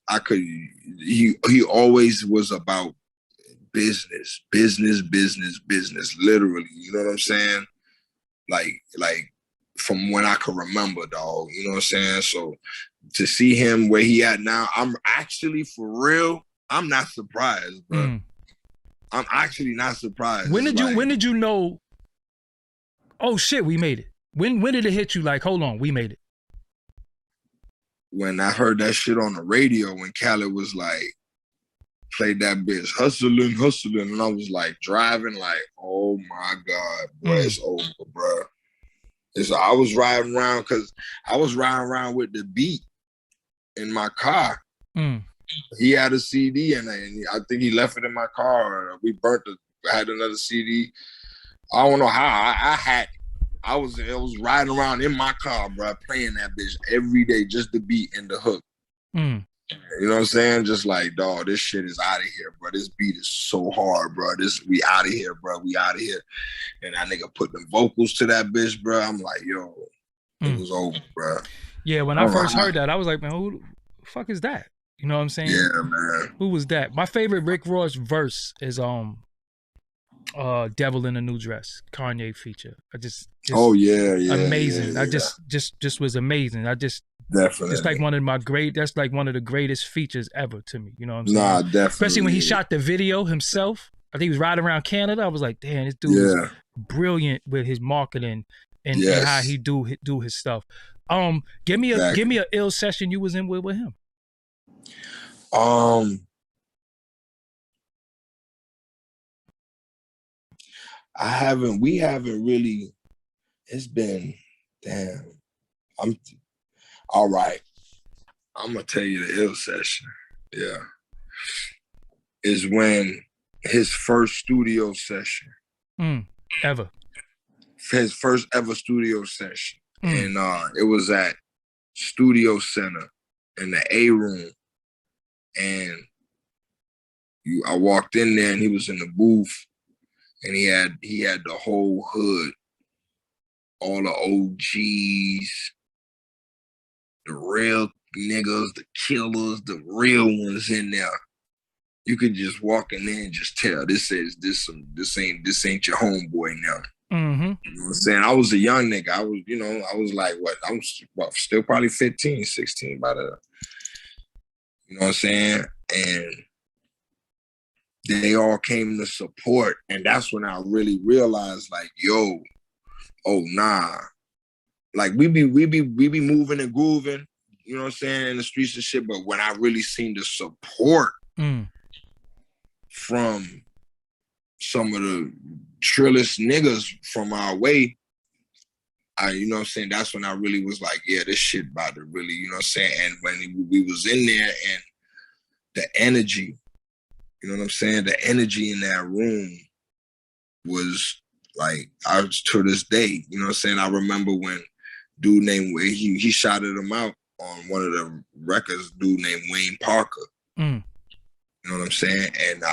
He always was about business, literally. You know what I'm saying? Like from when I could remember, dog. You know what I'm saying? So to see him where he at now, I'm actually, for real, I'm not surprised, bro. I'm actually not surprised. When did you know, oh shit, we made it? When did it hit you like, hold on, we made it? When I heard that shit on the radio, when Khaled was like, played that bitch, hustling, and I was like driving like, oh my God, boy, it's over, bro. I was riding around because I was riding around with the beat in my car. He had a CD and I think he left it in my car. We burnt it. I had another CD. I don't know how. I was riding around in my car, bro, playing that bitch every day, just the beat and the hook. You know what I'm saying? Just like, dog, this shit is out of here, bro. This beat is so hard, bro. We out of here, bro. We out of here. And that nigga put the vocals to that bitch, bro. I'm like, yo, it was over, bro. Yeah, when I first heard that, I was like, man, who the fuck is that? You know what I'm saying? Yeah, man. Who was that? My favorite Rick Ross verse is Devil in a New Dress, Kanye feature. Oh yeah, amazing. Yeah. I just was amazing. Definitely. It's like one of the greatest features ever to me. You know what I'm saying? Nah, definitely. Especially when he shot the video himself. I think he was riding around Canada. I was like, damn, this dude is brilliant with his marketing and how he do his stuff. Give me a ill session you was in with him. We haven't really, it's been, damn. All right. I'm gonna tell you the ill session. Yeah. Is when his first studio session. Ever. His first ever studio session. And it was at Studio Center in the A room. And I walked in there and he was in the booth and he had the whole hood, all the OGs, the real niggas, the killers, the real ones in there. You could just walk in there and just tell this ain't your homeboy now. You know what I'm saying? I was a young nigga. I was like, I'm still probably 15, 16 by the, you know what I'm saying? And they all came to support. And that's when I really realized, like, yo, oh nah. Like we be moving and grooving, you know what I'm saying, in the streets and shit. But when I really seen the support from some of the trillest niggas from our way, you know what I'm saying, that's when I really was like, yeah, this shit about to really, you know what I'm saying? And when we was in there and the energy, you know what I'm saying? The energy in that room was like, to this day, you know what I'm saying? I remember when dude named, he shouted him out on one of the records, dude named Wayne Parker. You know what I'm saying? And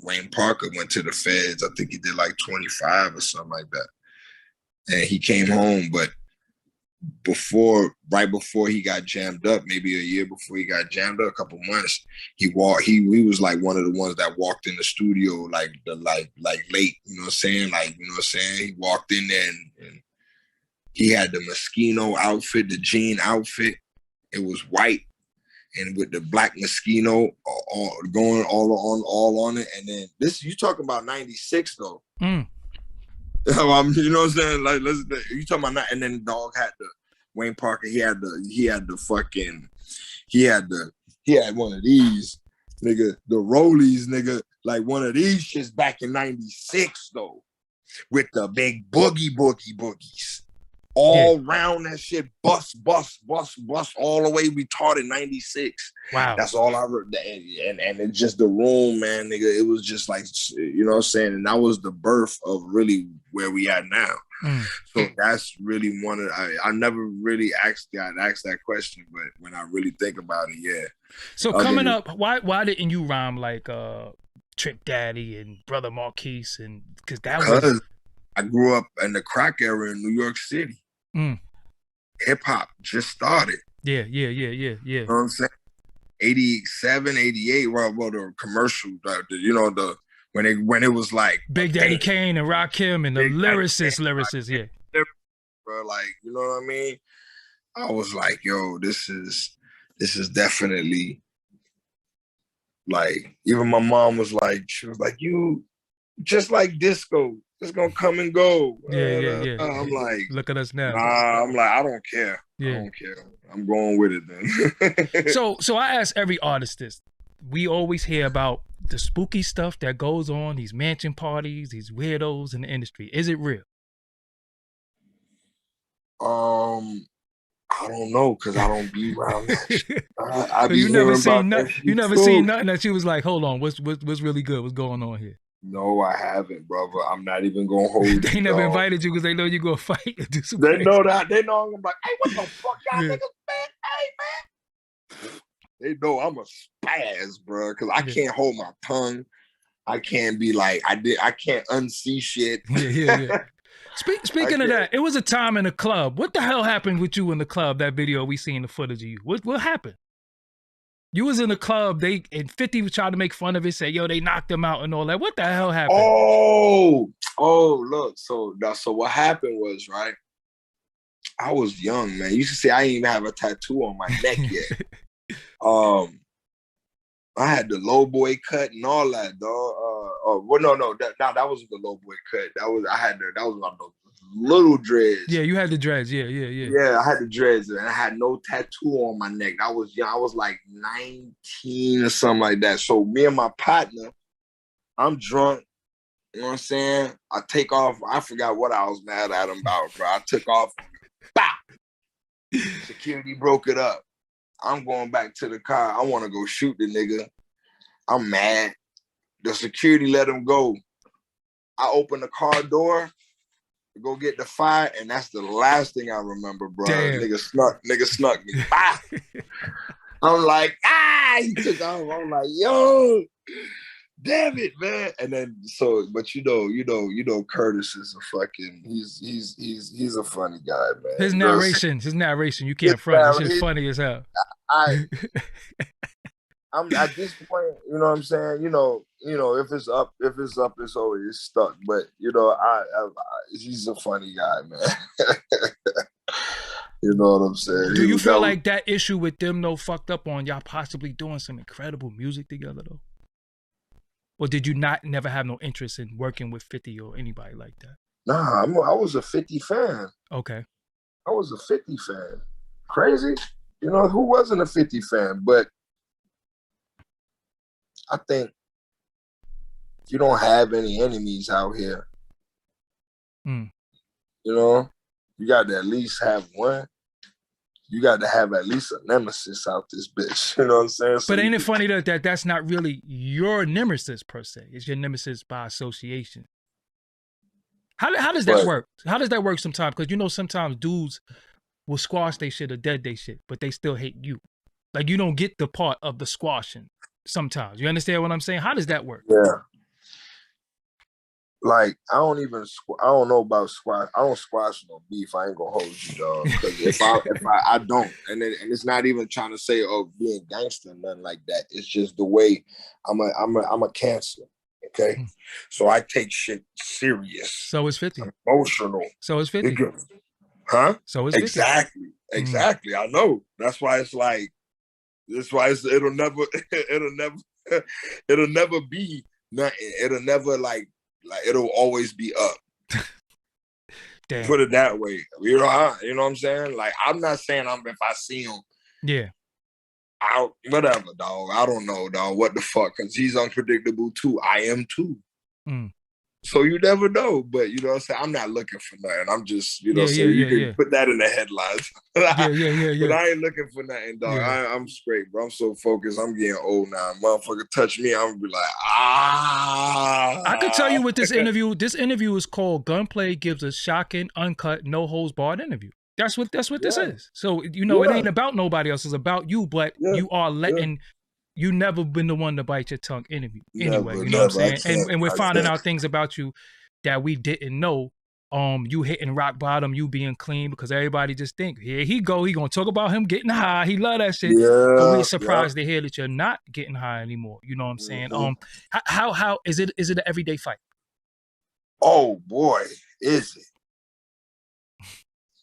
Wayne Parker went to the feds. I think he did like 25 or something like that. And he came home, but right before he got jammed up, maybe a year before he got jammed up, a couple months, he was like one of the ones that walked in the studio like late, you know what I'm saying? Like, you know what I'm saying? He walked in there and he had the Moschino outfit, the jean outfit. It was white and with the black Moschino going all on it. And then this, you talking about 96 though. You know what I'm saying? Like, you talking about that, and then the dog had the Wayne Parker. He had one of these, nigga, the Rollies, nigga, like one of these shits back in 96 though, with the big boogies. All round that shit, bust all the way retarded 96. Wow. That's all I heard. And it's just the room, man, nigga. It was just like, you know what I'm saying? And that was the birth of really where we at now. So that's really one of, I never really got asked that question, but when I really think about it, yeah. So coming up, why didn't you rhyme like Trick Daddy and Brother Marquise? And because I grew up in the crack era in New York City. Hip hop just started. Yeah. You know what I'm saying? 87, 88, well, the commercial, you know, when it was like Big Daddy Kane and Rakim and the lyricists, yeah. bro. Like, you know what I mean? I was like, yo, this is definitely like, even my mom was like, she was like, you just like disco, it's gonna come and go. Yeah. I'm like, look at us now. Nah, I'm like, I don't care. Yeah. I don't care. I'm going with it then. So I ask every artist this. We always hear about the spooky stuff that goes on, these mansion parties, these weirdos in the industry. Is it real? I don't know, because I don't be around that. I So be you never hearing seen about nothing. You never seen nothing that she was like, hold on, what's really good? What's going on here? No, I haven't, brother. I'm not even gonna hold you. They never invited you because they know you're gonna fight and do some They crazy. know that. They know I'm like, hey, what the fuck, y'all niggas, man? Hey, man. They know I'm a spaz, bro, because I can't hold my tongue. I can't be like, I can't unsee shit. Yeah. Speaking of that, it was a time in a club. What the hell happened with you in the club? That video we seen the footage of you. What happened? You was in the club. And 50 was trying to make fun of it. Say, yo, they knocked him out and all that. What the hell happened? Oh, look. So what happened was, right? I was young, man. You should see I didn't even have a tattoo on my neck yet. I had the low boy cut and all that, dog. Well, no, that wasn't the low boy cut. That was like the little dreads. Yeah, you had the dreads. Yeah. Yeah, I had the dreads, and I had no tattoo on my neck. I was young. I was like 19 or something like that. So me and my partner, I'm drunk. You know what I'm saying? I take off. I forgot what I was mad at him about, bro. I took off. Bah! Security broke it up. I'm going back to the car. I want to go shoot the nigga. I'm mad. The security let him go. I open the car door to go get the fire, and that's the last thing I remember, bro. Nigga snuck me. Ah! I'm like, he took off. I'm like, yo, damn it, man. And then but you know, Curtis is a fucking, he's a funny guy, man. His narration, you can't front. It's funny as hell. I'm at this point, you know what I'm saying? You know, if it's up, it's always stuck. But you know, he's a funny guy, man. You know what I'm saying? Do you feel like that issue with them though fucked up on y'all possibly doing some incredible music together though? Or did you never have no interest in working with 50 or anybody like that? Nah, I was a 50 fan. Okay. I was a 50 fan. Crazy? You know, who wasn't a 50 fan? But I think you don't have any enemies out here. You know, you got to at least have one. You got to have at least a nemesis out this bitch. You know what I'm saying? But ain't it funny that that's not really your nemesis per se? It's your nemesis by association. How does that work? How does that work sometimes? Because you know sometimes dudes will squash they shit or dead they shit, but they still hate you. Like you don't get the part of the squashing sometimes. You understand what I'm saying? How does that work? Yeah. Like I don't know about squash. I don't squash no beef. I ain't gonna hold you, dog. Because if I don't, and it's not even trying to say being gangster, nothing like that. It's just the way I'm a Cancer. Okay, so I take shit serious. So is 50. I'm emotional. So is 50. Huh? So is 50. Exactly. I know. That's why it's like. That's why it'll never be nothing. It'll never like it'll always be up. Damn. Put it that way. You know what I'm saying? Like I'm not saying if I see him. Yeah. Out, whatever, dog. I don't know, dog. What the fuck? Because he's unpredictable too. I am too. So you never know. But you know what I'm saying? I'm not looking for nothing. I'm just, you can put that in the headlines. Yeah. But I ain't looking for nothing, dog. I'm straight, bro. I'm so focused. I'm getting old now. Motherfucker touch me, I'm gonna be like, I could tell you what this interview is called Gunplay Gives a Shocking, Uncut, No Holds Barred Interview. That's what this is. So, you know, it ain't about nobody else. It's about you, but you are letting, you never been the one to bite your tongue interview. Anyway, you know what I'm saying? And we're finding out things about you that we didn't know. You hitting rock bottom, you being clean, because everybody just think, here he gonna talk about him getting high. He love that shit. But we're surprised to hear that you're not getting high anymore. You know what I'm saying? How is it an everyday fight? Oh boy, is it?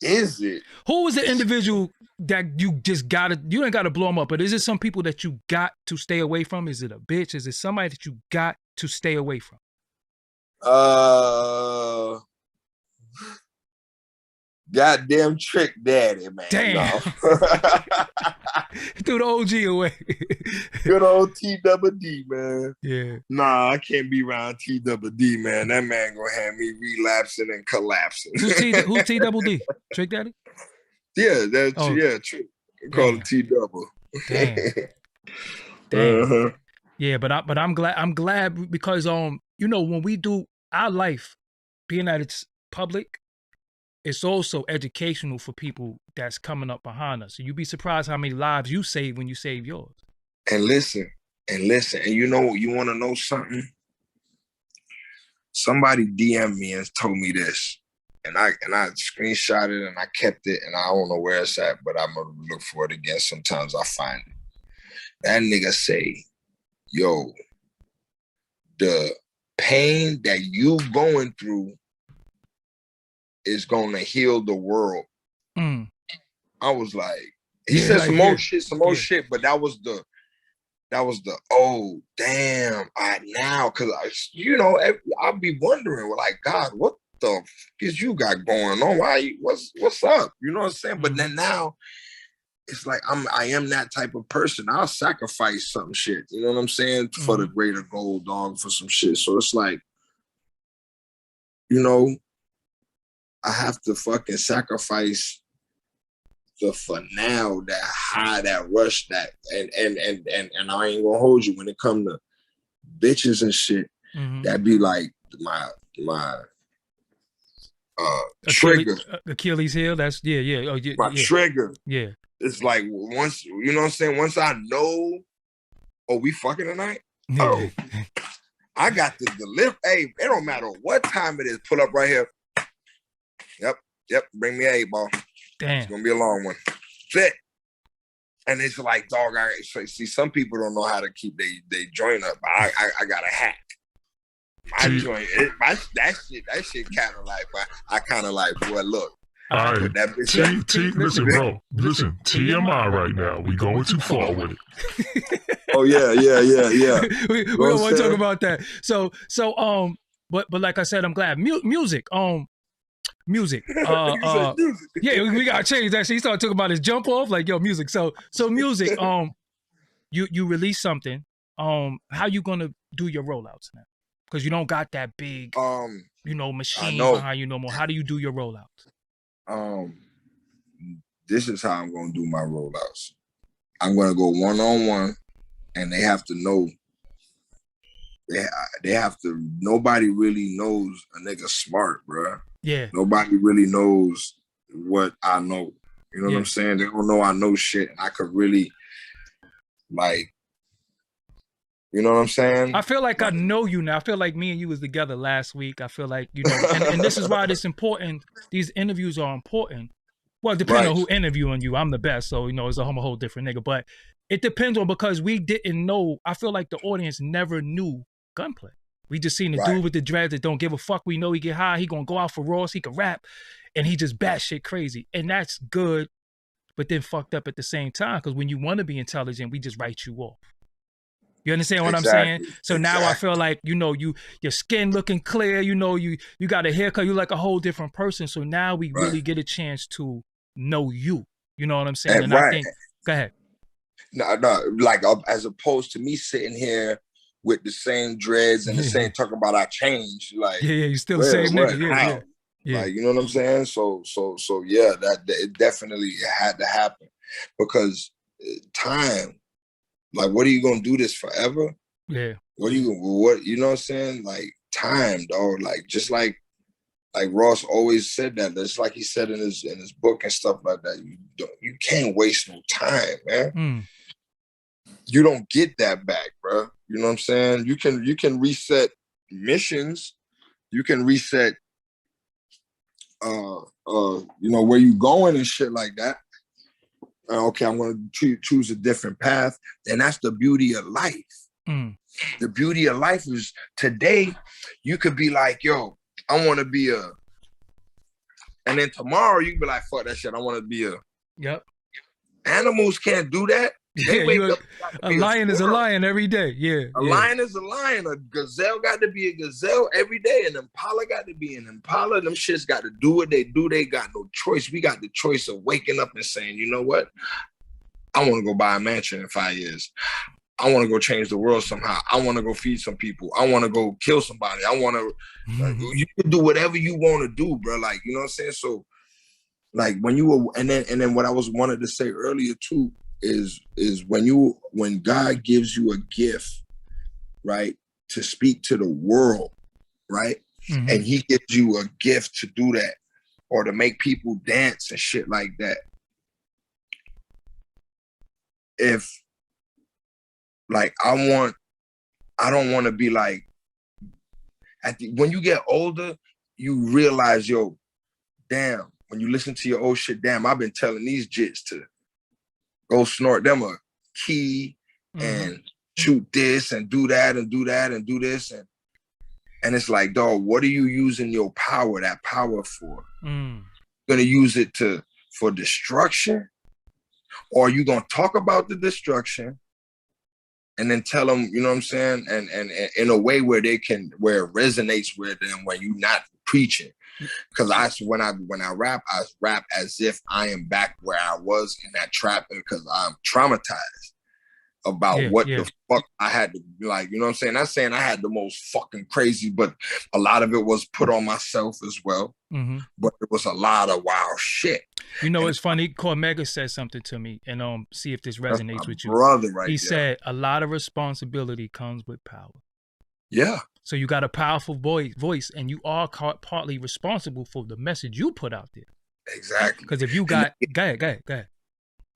Is it? Who was the individual that you just gotta, you ain't gotta blow them up, but is it some people that you got to stay away from? Is it a bitch? Is it somebody that you got to stay away from? Goddamn Trick Daddy, man. Damn. No. Threw the OG away. Good old TWD, man. Yeah. Nah, I can't be around TWD, man. That man gonna have me relapsing and collapsing. Who's TWD? Trick Daddy? Yeah, that's Trick. Call it T-double. Damn. Damn. Yeah, but I'm glad because you know, when we do our life, being that it's public, it's also educational for people that's coming up behind us. So you'd be surprised how many lives you save when you save yours. And listen, and you know, you want to know something? Somebody DM'd me and told me this, and I screenshot it and I kept it, and I don't know where it's at, but I'm gonna look for it again. Sometimes I find it. That nigga say, yo, the pain that you going through is gonna heal the world. I was like, he said some more shit, but that was the oh damn, cause you know, I'll be wondering, like, God, what the fuck is you got going on? What's up? You know what I'm saying? But then now it's like I am that type of person. I'll sacrifice some shit, you know what I'm saying, for the greater goal, dog, for some shit. So it's like, you know, I have to fucking sacrifice the for now, that high, that rush, that and I ain't gonna hold you when it come to bitches and shit. That be like my trigger. Achilles heel. That's my trigger. Yeah. It's like once, you know what I'm saying, once I know, oh, we fucking tonight? Oh, I got to deliver. Hey, it don't matter what time it is, pull up right here. Yep, bring me a 8-ball. Damn. It's gonna be a long one. Fit. And it's like, dog, see, some people don't know how to keep they joint up. I got a hack. My joint, that shit kind of like, I kind of like, boy, look. All right, listen, bro. Listen, TMI right now. We going too far with it. Oh yeah. we don't want to talk about that. So, but like I said, I'm glad. Music. Music. Yeah, we gotta change that. He started talking about his jump off, like, yo, music. So music. You release something. How you gonna do your rollouts now? Because you don't got that big, machine behind you no more. How do you do your rollouts? This is how I'm gonna do my rollouts. I'm gonna go one-on-one, and they have to know. They have to. Nobody really knows a nigga smart, bro. Yeah. Nobody really knows what I know. You know what I'm saying? They don't know I know shit, and I could really, like, you know what I'm saying? I feel like I know you now. I feel like me and you was together last week. I feel like, you know, and this is why it's important. These interviews are important. Well, depending on who interviewing you. I'm the best, so, you know, it's a whole different nigga. But it depends on, because we didn't know. I feel like the audience never knew Gunplay. We just seen the dude with the dreads that don't give a fuck. We know he get high. He gonna go out for Ross. He can rap, and he just batshit crazy, and that's good, but then fucked up at the same time. Because when you want to be intelligent, we just write you off. You understand what I'm saying? So now I feel like, you know, your skin looking clear. You know, you got a haircut. You like a whole different person. So now we really get a chance to know you. You know what I'm saying? And I think, go ahead. No, like as opposed to me sitting here with the same dreads and the same talking about I changed, like you still the same nigga, yeah. Like, you know what I'm saying? So yeah, that it definitely had to happen, because time, like, what are you gonna do this forever? Yeah. What you know what I'm saying? Like, time, dog. Like, just like Ross always said that. That's like he said in his book and stuff like that. You can't waste no time, man. You don't get that back, bro. You know what I'm saying? You can reset missions. You can reset, you know, where you going and shit like that. Okay, I'm going to choose a different path. And that's the beauty of life. The beauty of life is today, you could be like, yo, I want to be And then tomorrow you can be like, fuck that shit. I want to be a. Yep. Animals can't do that. They wake up. A lion is a lion every day. Yeah. A lion is a lion. A gazelle got to be a gazelle every day. An impala got to be an impala. Them shits got to do what they do. They got no choice. We got the choice of waking up and saying, you know what? I want to go buy a mansion in 5 years. I want to go change the world somehow. I want to go feed some people. I want to go kill somebody. I want to. You can do whatever you want to do, bro. Like, you know what I'm saying? So, like when you were, and then what I wanted to say earlier too is when God gives you a gift, right, to speak to the world, right, and He gives you a gift to do that or to make people dance and shit like that. If like I don't want to be like when you get older, you realize, yo, damn. When you listen to your old shit, damn, I've been telling these jits to go snort them a key and shoot this and do that and do that and do this. And it's like, dog, what are you using that power for? You're gonna use it for destruction? Or are you gonna talk about the destruction and then tell them, you know what I'm saying? And in a way where it resonates with them when you're not preaching. Because when I rap, I rap as if I am back where I was in that trap because I'm traumatized about what the fuck I had to, like, you know what I'm saying? Not saying I had the most fucking crazy, but a lot of it was put on myself as well. But it was a lot of wild shit. You know, it's funny. Cormega said something to me, and see if this resonates with you. Brother, right? He said a lot of responsibility comes with power. Yeah. So you got a powerful voice, and you are partly responsible for the message you put out there. Exactly. Because if you got, go ahead.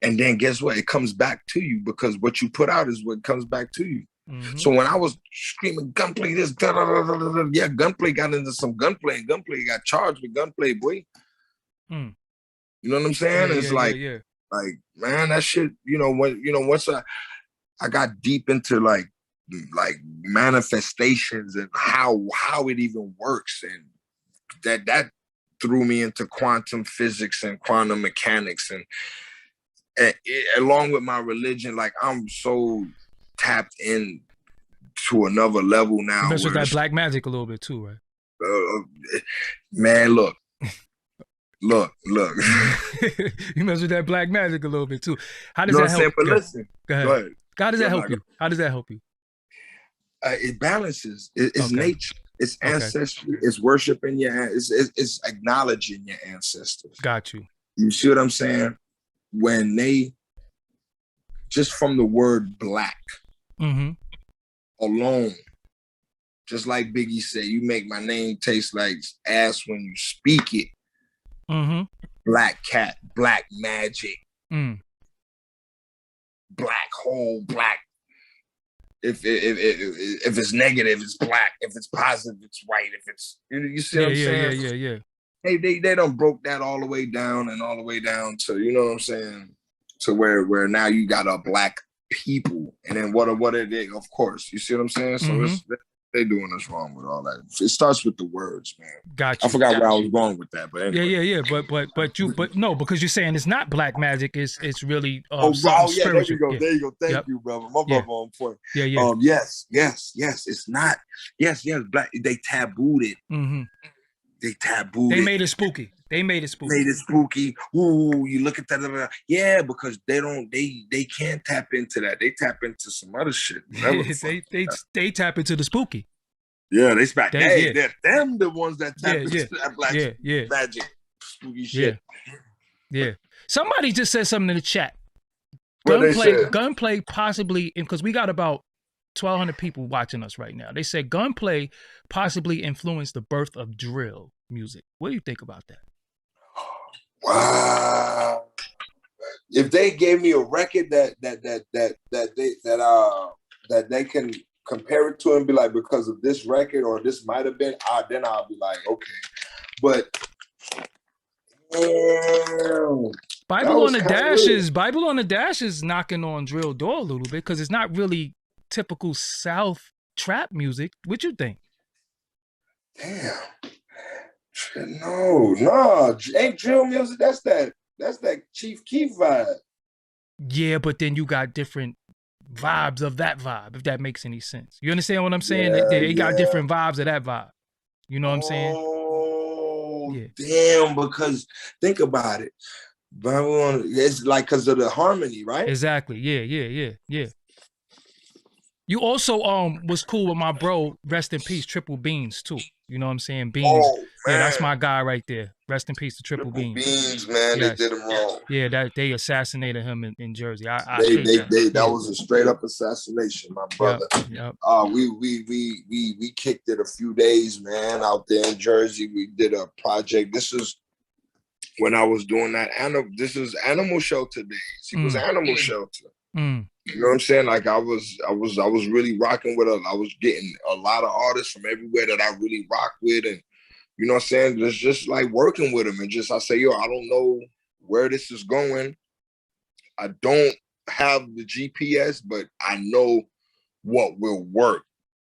And then guess what? It comes back to you because what you put out is what comes back to you. So when I was screaming Gunplay, this, yeah, Gunplay got into some gunplay, and Gunplay got charged with Gunplay, boy. You know what I'm saying? It's like, man, that shit. Once I got deep into like manifestations and how it even works, and that threw me into quantum physics and quantum mechanics, and along with my religion, like I'm so tapped in to another level now. You mess with that black magic a little bit too, right? Man, look. You mess with that black magic a little bit too. How does that help? But listen, go ahead. How does that help you? How does that help you? It balances. It's nature. It's ancestry. It's worshiping it's acknowledging your ancestors. Got you. You see what I'm saying? When they just from the word black alone, just like Biggie said, you make my name taste like ass when you speak it. Black cat, black magic, black hole, black. If it's negative, it's black. If it's positive, it's white. If it's you see what I'm saying? Yeah. They done broke that all the way down to, you know what I'm saying, to where now you got a black people, and then what are they? Of course, you see what I'm saying. So they doing us wrong with all that. It starts with the words, man. Gotcha. I forgot where I was going with that, but anyway. Yeah. But no, because you're saying it's not black magic. It's really spiritual. There you go. Thank you, brother. My brother on point. Yeah. Yes. It's not. Yes. Black. They tabooed it. They tabooed it. They made it spooky. Ooh, you look at that. Yeah, because they can't tap into that. They tap into some other shit. They tap into the spooky. Yeah, they smack. They're them the ones that tap into that black magic, spooky shit. Yeah. Somebody just said something in the chat. Gunplay possibly, because we got about 1,200 people watching us right now. They said Gunplay possibly influenced the birth of drill music. What do you think about that? Wow! If they gave me a record that they can compare it to and be like, because of this record or this might have been, then I'll be like, okay. But Bible on the Dash is knocking on drill door a little bit because it's not really typical South trap music. What you think? Damn. No, ain't drill music. That's that Chief Keef vibe. Yeah, but then you got different vibes of that vibe, if that makes any sense. You understand what I'm saying? They got different vibes of that vibe. You know what I'm saying? Oh, damn, because think about it. It's like because of the harmony, right? Exactly. Yeah. You also was cool with my bro, rest in peace, Triple Beans too. You know what I'm saying? Beans. Oh, yeah, that's my guy right there. Rest in peace to Triple Beans. Beans, man, yes. They did him wrong. Yeah, that they assassinated him in Jersey. That was a straight up assassination, my brother. Yep. We kicked it a few days, man, out there in Jersey. We did a project. This is when I was doing that this is animal shelter days. It was animal shelter. You know what I'm saying? Like I was really rocking with I was getting a lot of artists from everywhere that I really rock with, and you know what I'm saying? Just like working with them, and I say, yo, I don't know where this is going. I don't have the GPS, but I know what will work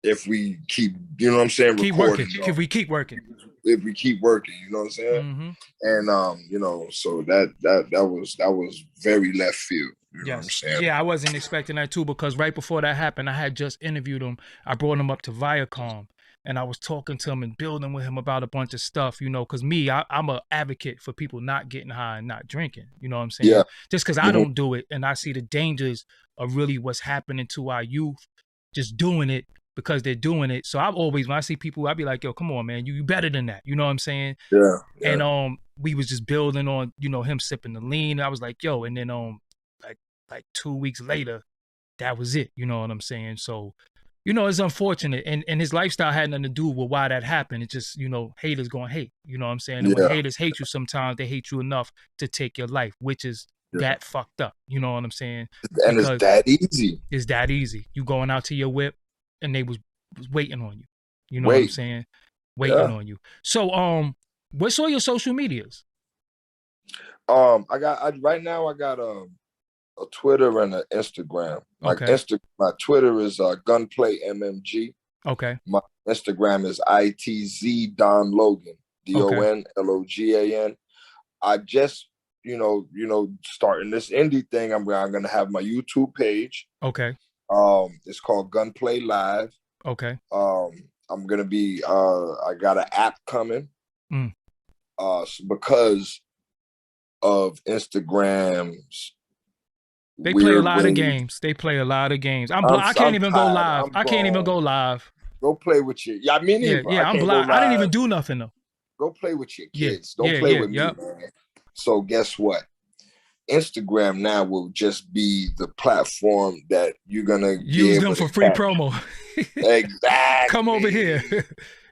if we keep, you know what I'm saying? Keep working. If we keep working. If we keep working, you know what I'm saying? And you know, so that was very left field. You know what I'm saying? Yeah, I wasn't expecting that too, because right before that happened, I had just interviewed him. I brought him up to Viacom, and I was talking to him and building with him about a bunch of stuff, you know, because I'm an advocate for people not getting high and not drinking. You know what I'm saying? Yeah. Just because I don't do it, and I see the dangers of really what's happening to our youth, just doing it because they're doing it. So I've always, when I see people, I'll be like, yo, come on, man, you better than that. You know what I'm saying? Yeah. And we was just building on, you know, him sipping the lean. I was like, yo, and then like 2 weeks later, that was it. You know what I'm saying? So, you know, it's unfortunate. And his lifestyle had nothing to do with why that happened. It's just, you know, haters gonna hate. You know what I'm saying? And when haters hate you, sometimes they hate you enough to take your life, which is that fucked up. You know what I'm saying? And it's that easy. It's that easy. You going out to your whip and they was waiting on you. You know what I'm saying? Waiting on you. So what's all your social medias? Right now I got a Twitter and an Instagram. My Twitter is Gunplay MMG. Okay. My Instagram is ITZ Don Logan, DONLOGAN. I just, you know, starting this indie thing. I'm gonna have my YouTube page. Okay. It's called Gunplay Live. Okay. I'm gonna be I got an app coming. Because of Instagram's they play a lot of games. I can't even go live. I can't even go live. Go play with your. Yeah, me neither. Yeah, I'm blocked. I didn't even do nothing though. Go play with your kids. Don't play with me, man. So guess what? Instagram now will just be the platform that you're gonna use them for free promo. Exactly. Come over here.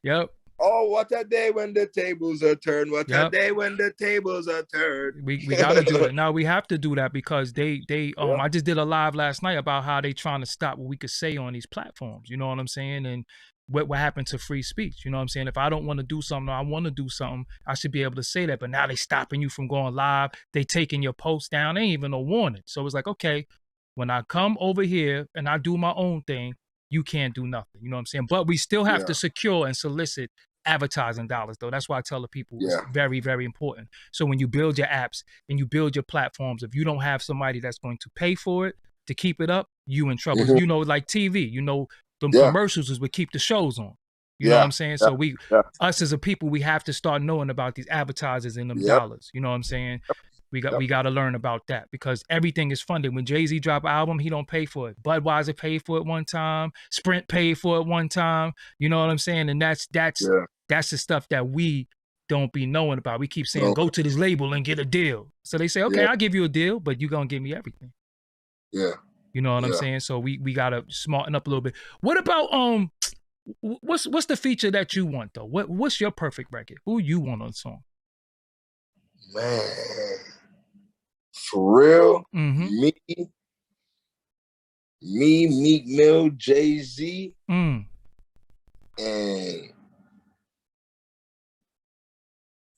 Yep. Oh, what a day when the tables are turned. What a day when the tables are turned. We gotta do it. Now we have to do that because they I just did a live last night about how they trying to stop what we could say on these platforms. You know what I'm saying? And what happened to free speech. You know what I'm saying? If I don't want to do something or I want to do something, I should be able to say that. But now they stopping you from going live. They taking your post down. They ain't even no warning. So it's like, okay, when I come over here and I do my own thing, you can't do nothing. You know what I'm saying? But we still have to secure and solicit advertising dollars, though. That's why I tell the people it's very, very important. So when you build your apps and you build your platforms, if you don't have somebody that's going to pay for it to keep it up, you in trouble. You know, like TV, you know, the commercials is what keep the shows on. You know what I'm saying? So us as a people, we have to start knowing about these advertisers and them dollars. You know what I'm saying? We got to learn about that because everything is funded. When Jay-Z drop an album, he don't pay for it. Budweiser paid for it one time. Sprint paid for it one time. You know what I'm saying? And that's the stuff that we don't be knowing about. We keep saying, go to this label and get a deal. So they say, okay, I'll give you a deal, but you're going to give me everything. Yeah. You know what I'm saying? So we got to smarten up a little bit. What about, what's the feature that you want though? What's your perfect record? Who you want on the song? Man. For real, me, Meek Mill, Jay-Z, and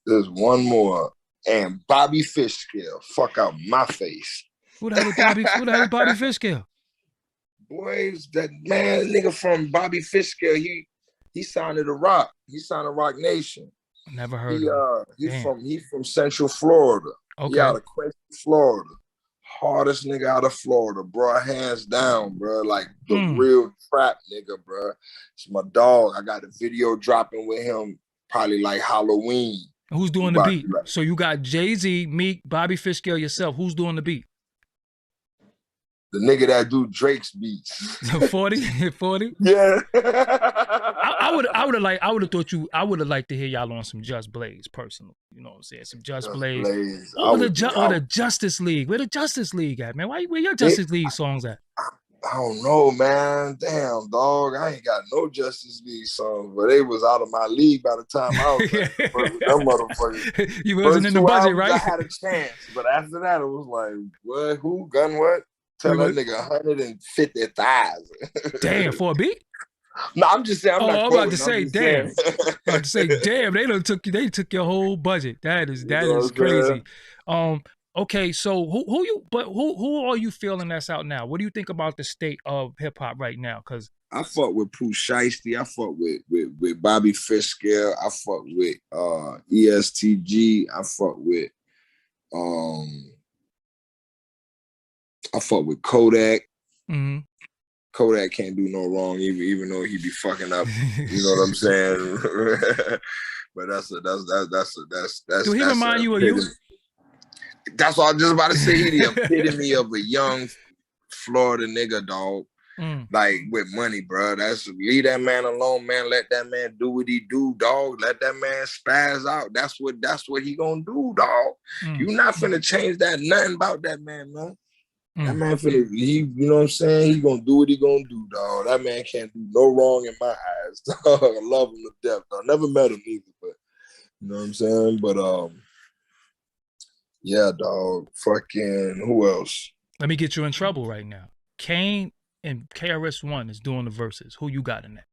there's one more, and Bobby Fishscale. Fuck out my face. Who the hell is Bobby Fishscale? Boys, that man, nigga from Bobby Fishscale, he signed to the Rock. He signed to Rock Nation. Never heard of him. He's from Central Florida. Okay. He out of Quincy, Florida. Hardest nigga out of Florida, bro. Hands down, bro. Like the real trap nigga, bro. It's my dog. I got a video dropping with him probably like Halloween. Who's doing the beat? So you got Jay-Z, Meek, Bobby Fishkill, yourself. Who's doing the beat? The nigga that do Drake's beats. 40? 40? Yeah. I would have liked to hear y'all on some Just Blaze personally. You know what I'm saying? Some Just Blaze. Or the Justice League. Where the Justice League at, man? Where your Justice League songs at? I don't know, man. Damn, dog. I ain't got no Justice League songs, but they was out of my league by the time I was them motherfuckers. You wasn't in the budget, right? I had a chance, but after that, it was like, what? Who? Gun what? Tell that nigga 150,000. Damn, for a beat? No, I'm just saying. I'm about to say, damn. They took your whole budget. That is crazy. Okay, so who are you feeling that's out now? What do you think about the state of hip hop right now? Because I fuck with Pooh Shiesty. I fuck with Bobby Fishkill. I fuck with ESTG. I fuck with Kodak. Mm-hmm. Kodak can't do no wrong, even though he be fucking up. You know what I'm saying? But that's. Do he remind you of you? That's what I was just about to say. He the epitome of a young Florida nigga, dog. Like with money, bro. Leave that man alone, man. Let that man do what he do, dog. Let that man spaz out. That's what he gonna do, dog. You not finna change that nothing about that man, man. That man you know what I'm saying? He gonna do what he gonna do, dog. That man can't do no wrong in my eyes, dog. I love him to death, dog. Never met him either, but you know what I'm saying? But yeah, dog. Fucking who else? Let me get you in trouble right now. Kane and KRS-One is doing the verses. Who you got in that?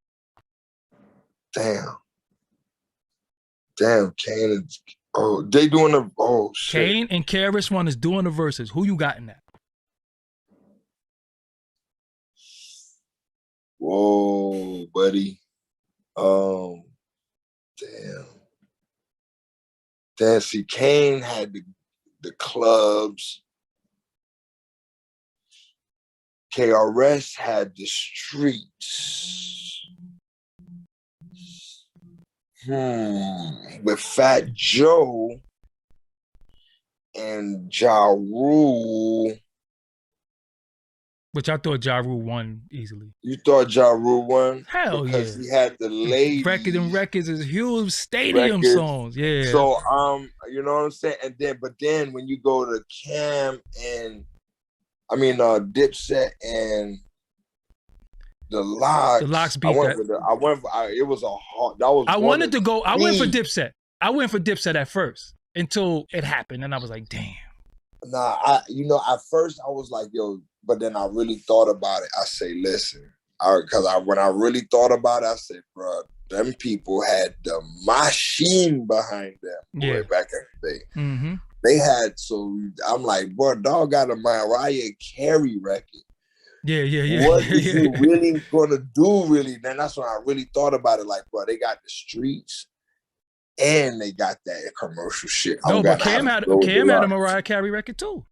Damn, Kane and they doing the shit. Kane and KRS-One is doing the verses. Who you got in that? Whoa, buddy. Damn, see, Kane had the clubs. KRS had the streets. With Fat Joe and Ja Rule. Which I thought Ja Rule won easily. You thought Ja Rule won? Hell because yeah. He had the ladies. Records is huge stadium songs. Yeah. So you know what I'm saying? And then when you go to Cam and Dipset and the Lox. The Lox beat it was a hard. That was. I went for Dipset. I went for Dipset at first until it happened, and I was like, damn. Nah, at first I was like, yo, but then I really thought about it. I say, listen, when I really thought about it, I said, bro, them people had the machine behind them back in the day. Mm-hmm. They had, so I'm like, bro, dog got a Mariah Carey record. Yeah. What is you really gonna do, really? Then that's when I really thought about it. Like, bro, they got the streets and they got that commercial shit. No, but Cam had a Mariah Carey record too.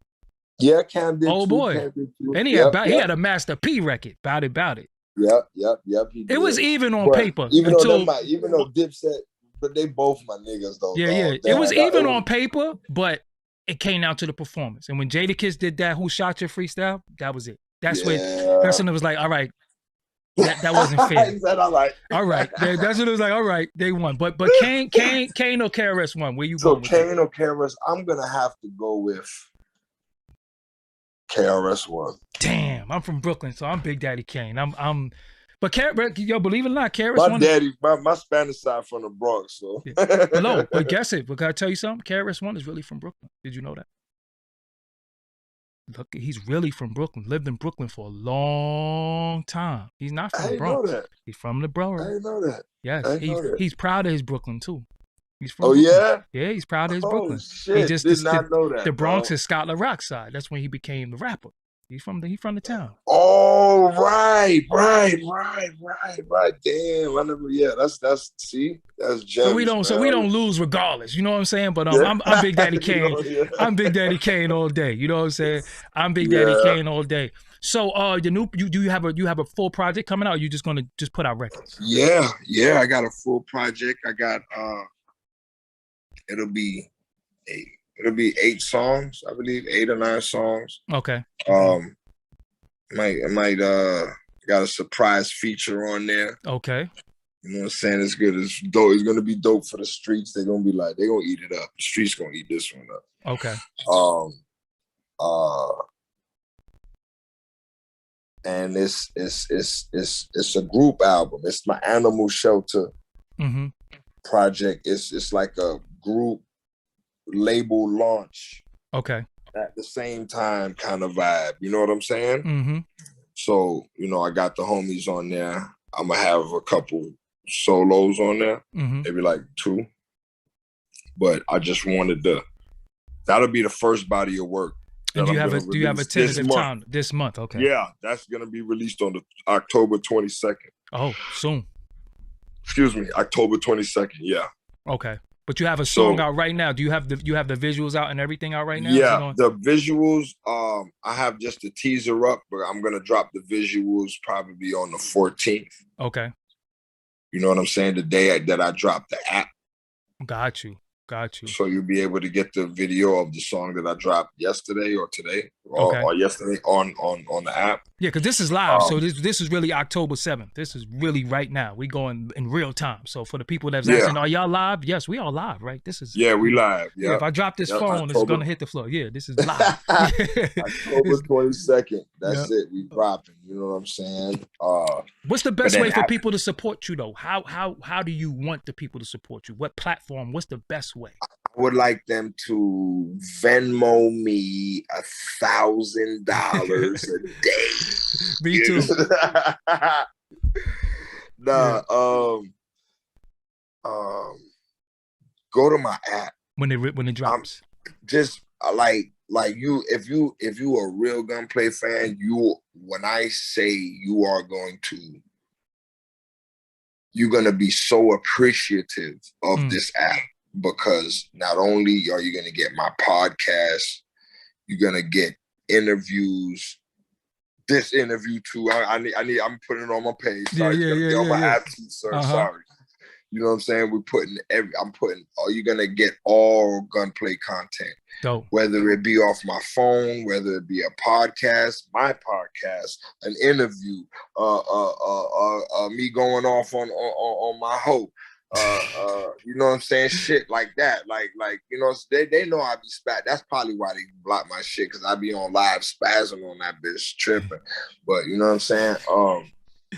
Yeah, Cam did. Oh too. boy, Cam did too. And he had a Master P record. Bout it. Yep. It was even on paper. Even though Dipset, but they both my niggas though. Yeah. It was even on paper, but it came down to the performance. And when Jadakiss did that "Who Shot Your" freestyle, that was it. That's when it was like, all right, that wasn't fair. He said, all right. That's when it was like, all right, they won. But Kane or KRS won. Where you going? So Kane or KRS, I'm gonna have to go with KRS-One. Damn, I'm from Brooklyn, so I'm Big Daddy Kane. But believe it or not, KRS-One. My Spanish side from the Bronx, so. But guess it. But can I tell you something? KRS-One is really from Brooklyn. Did you know that? Look, he's really from Brooklyn. Lived in Brooklyn for a long time. He's not from the Bronx. Know that. He's from the borough. I didn't know that. Yes, he's proud of his Brooklyn too. He's from Brooklyn. Yeah? Yeah, he's proud of his Brooklyn. Shit. He just did not know that. The Bronx is Scott LaRock's side. That's when he became the rapper. He from the town. Oh, right. Damn, I never. Yeah, that's that's So we gems, don't man. lose regardless. You know what I'm saying? But Yeah. I'm Big Daddy You Kane. know, yeah. I'm Big Daddy Kane all day. You know what I'm saying? I'm Big Daddy Yeah. Kane all day. So the new do you have a full project coming out? Or are you just gonna just put out records? Yeah. I got a full project. I got it'll be 8 songs, I believe, 8 or 9 songs. Okay. Might got a surprise feature on there. Okay. You know what I'm saying? It's good. It's dope. It's gonna be dope for the streets. They're gonna be like, they're gonna eat it up. The streets gonna eat this one up. Okay. And it's a group album. It's my Animal Shelter project. It's like a group label launch. Okay. At the same time kind of vibe. You know what I'm saying? So, you know, I got the homies on there. I'm gonna have a couple solos on there, maybe like 2. But I just wanted that'll be the first body of work. And do you have a tentative time this month? Okay. Yeah, that's gonna be released on the October 22nd. Oh, soon. Excuse me, October 22nd. Yeah. Okay. But you have a song out right now. Do you have the visuals out and everything out right now? Yeah, the visuals. I have just the teaser up, but I'm gonna drop the visuals probably on the 14th. Okay. You know what I'm saying? The day that I dropped the app. Got you. So you'll be able to get the video of the song that I dropped yesterday or today or yesterday on the app. Yeah, because this is live. So this is really October 7th. This is really right now. We going in real time. So for the people that's asking, are y'all live? Yes, we are live, right? This is we live. Yeah. If I drop this phone, it's gonna hit the floor. Yeah, this is live. October 22nd. That's it. We dropping. You know what I'm saying? What's the best way for people to support you though? How do you want the people to support you? What platform? What's the best way? I would like them to Venmo me $1,000 a day. Me too. Go to my app when it drops. Just like you, if you a real Gunplay fan, when I say you're gonna be so appreciative of this app. Because not only are you going to get my podcast, you're going to get interviews. This interview too. I'm putting it on my page. Sorry, on my app too, sir. Sorry. You know what I'm saying? You're going to get all Gunplay content. Dope. Whether it be off my phone, whether it be a podcast, my podcast, an interview, me going off on my hoe. You know what I'm saying? Shit like that. Like, you know, they know I be spat. That's probably why they block my shit, because I be on live spazzing on that bitch tripping. But you know what I'm saying?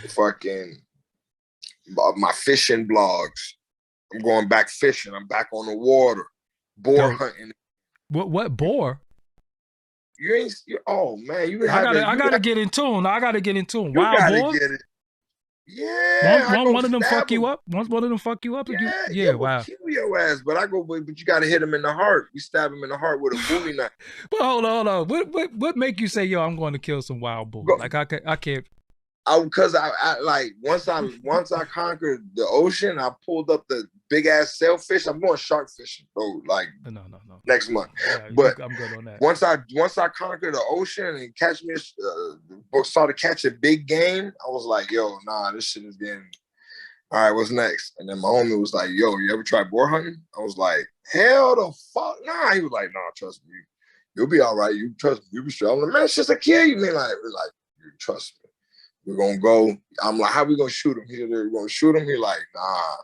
Fucking my fishing blogs. I'm going back fishing. I'm back on the water. Boar hunting. What boar? Oh man, I gotta get in tune. I gotta get in tune. Wild boar? Yeah, one of them fuck you up. Once one of them fuck you up, yeah, wow. Kill your ass, but you gotta hit him in the heart. We stab him in the heart with a bowie knife. But hold on. What make you say, yo, I'm going to kill some wild boar? Like I can't. Because I like once I conquered the ocean, I pulled up the big ass sailfish. I'm going shark fishing, bro. Like no. Next month. Yeah, but I'm good on that. Once I conquered the ocean and started catching big game, I was like, yo, nah, this shit is getting. All right, what's next? And then my homie was like, yo, you ever try boar hunting? I was like, hell the fuck, nah. He was like, nah, trust me, you'll be all right. You trust me, you be strong. I'm like, man, it's just a kid. You mean like, you trust me. We're gonna go. I'm like, how we gonna shoot him? We're gonna shoot him. He like, nah,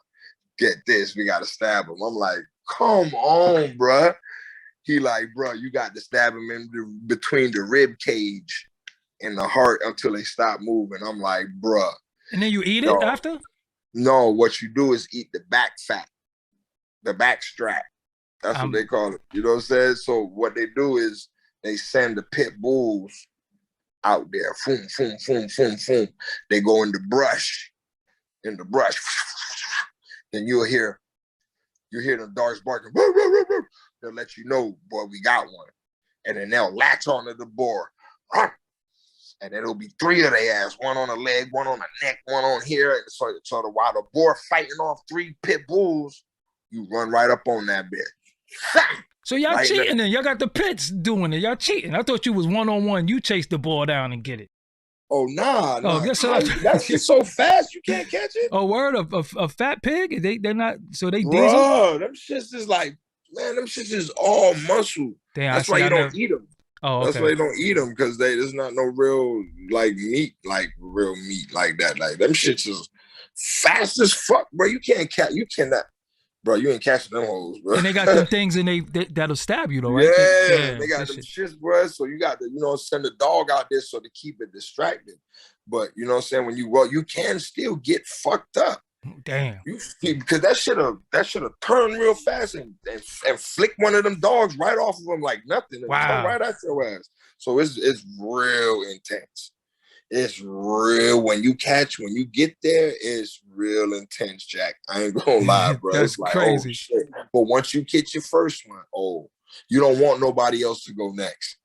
get this. We gotta stab him. I'm like, come on, bruh. He like, bruh, you got to stab him in between the rib cage and the heart until they stop moving. I'm like, bruh. And then you eat it after? No, what you do is eat the back fat, the back strap. That's what they call it. You know what I'm saying? So what they do is they send the pit bulls out there, boom, boom, boom, boom, boom. They go in the brush. Then you'll hear the dogs barking. Woo, woo, woo, woo. They'll let you know, boy, we got one. And then they'll latch onto the boar. and then it'll be 3 of their ass, one on the leg, one on the neck, one on here. And so while the boar fighting off 3 pit bulls, you run right up on that bitch. So y'all cheating then? Y'all got the pits doing it. Y'all cheating. I thought you was 1-on-1. You chase the ball down and get it. Oh, nah. That shit's so fast you can't catch it. Oh, word of a fat pig? They're not, so they diesel? Bro, them shits is like, man, them shits is all muscle. Damn, that's why you don't eat them. Oh, okay. That's why you don't eat them, because there's not no real meat like that. Like them shits is fast as fuck, bro. You cannot, bro. You ain't catching them hoes, bro. And they got them things and that'll stab you though, right? Yeah, they got them shits, bro. So you got to, send the dog out there so to keep it distracted. But you know what I'm saying, when you can still get fucked up. Damn. Because that shit'll turn real fast and flick one of them dogs right off of them like nothing. And come right at your ass. So it's real intense. It's real. When you get there, it's real intense, Jack. I ain't gonna lie, bro. That's it's like, crazy. oh shit. But once you get your first one, you don't want nobody else to go next.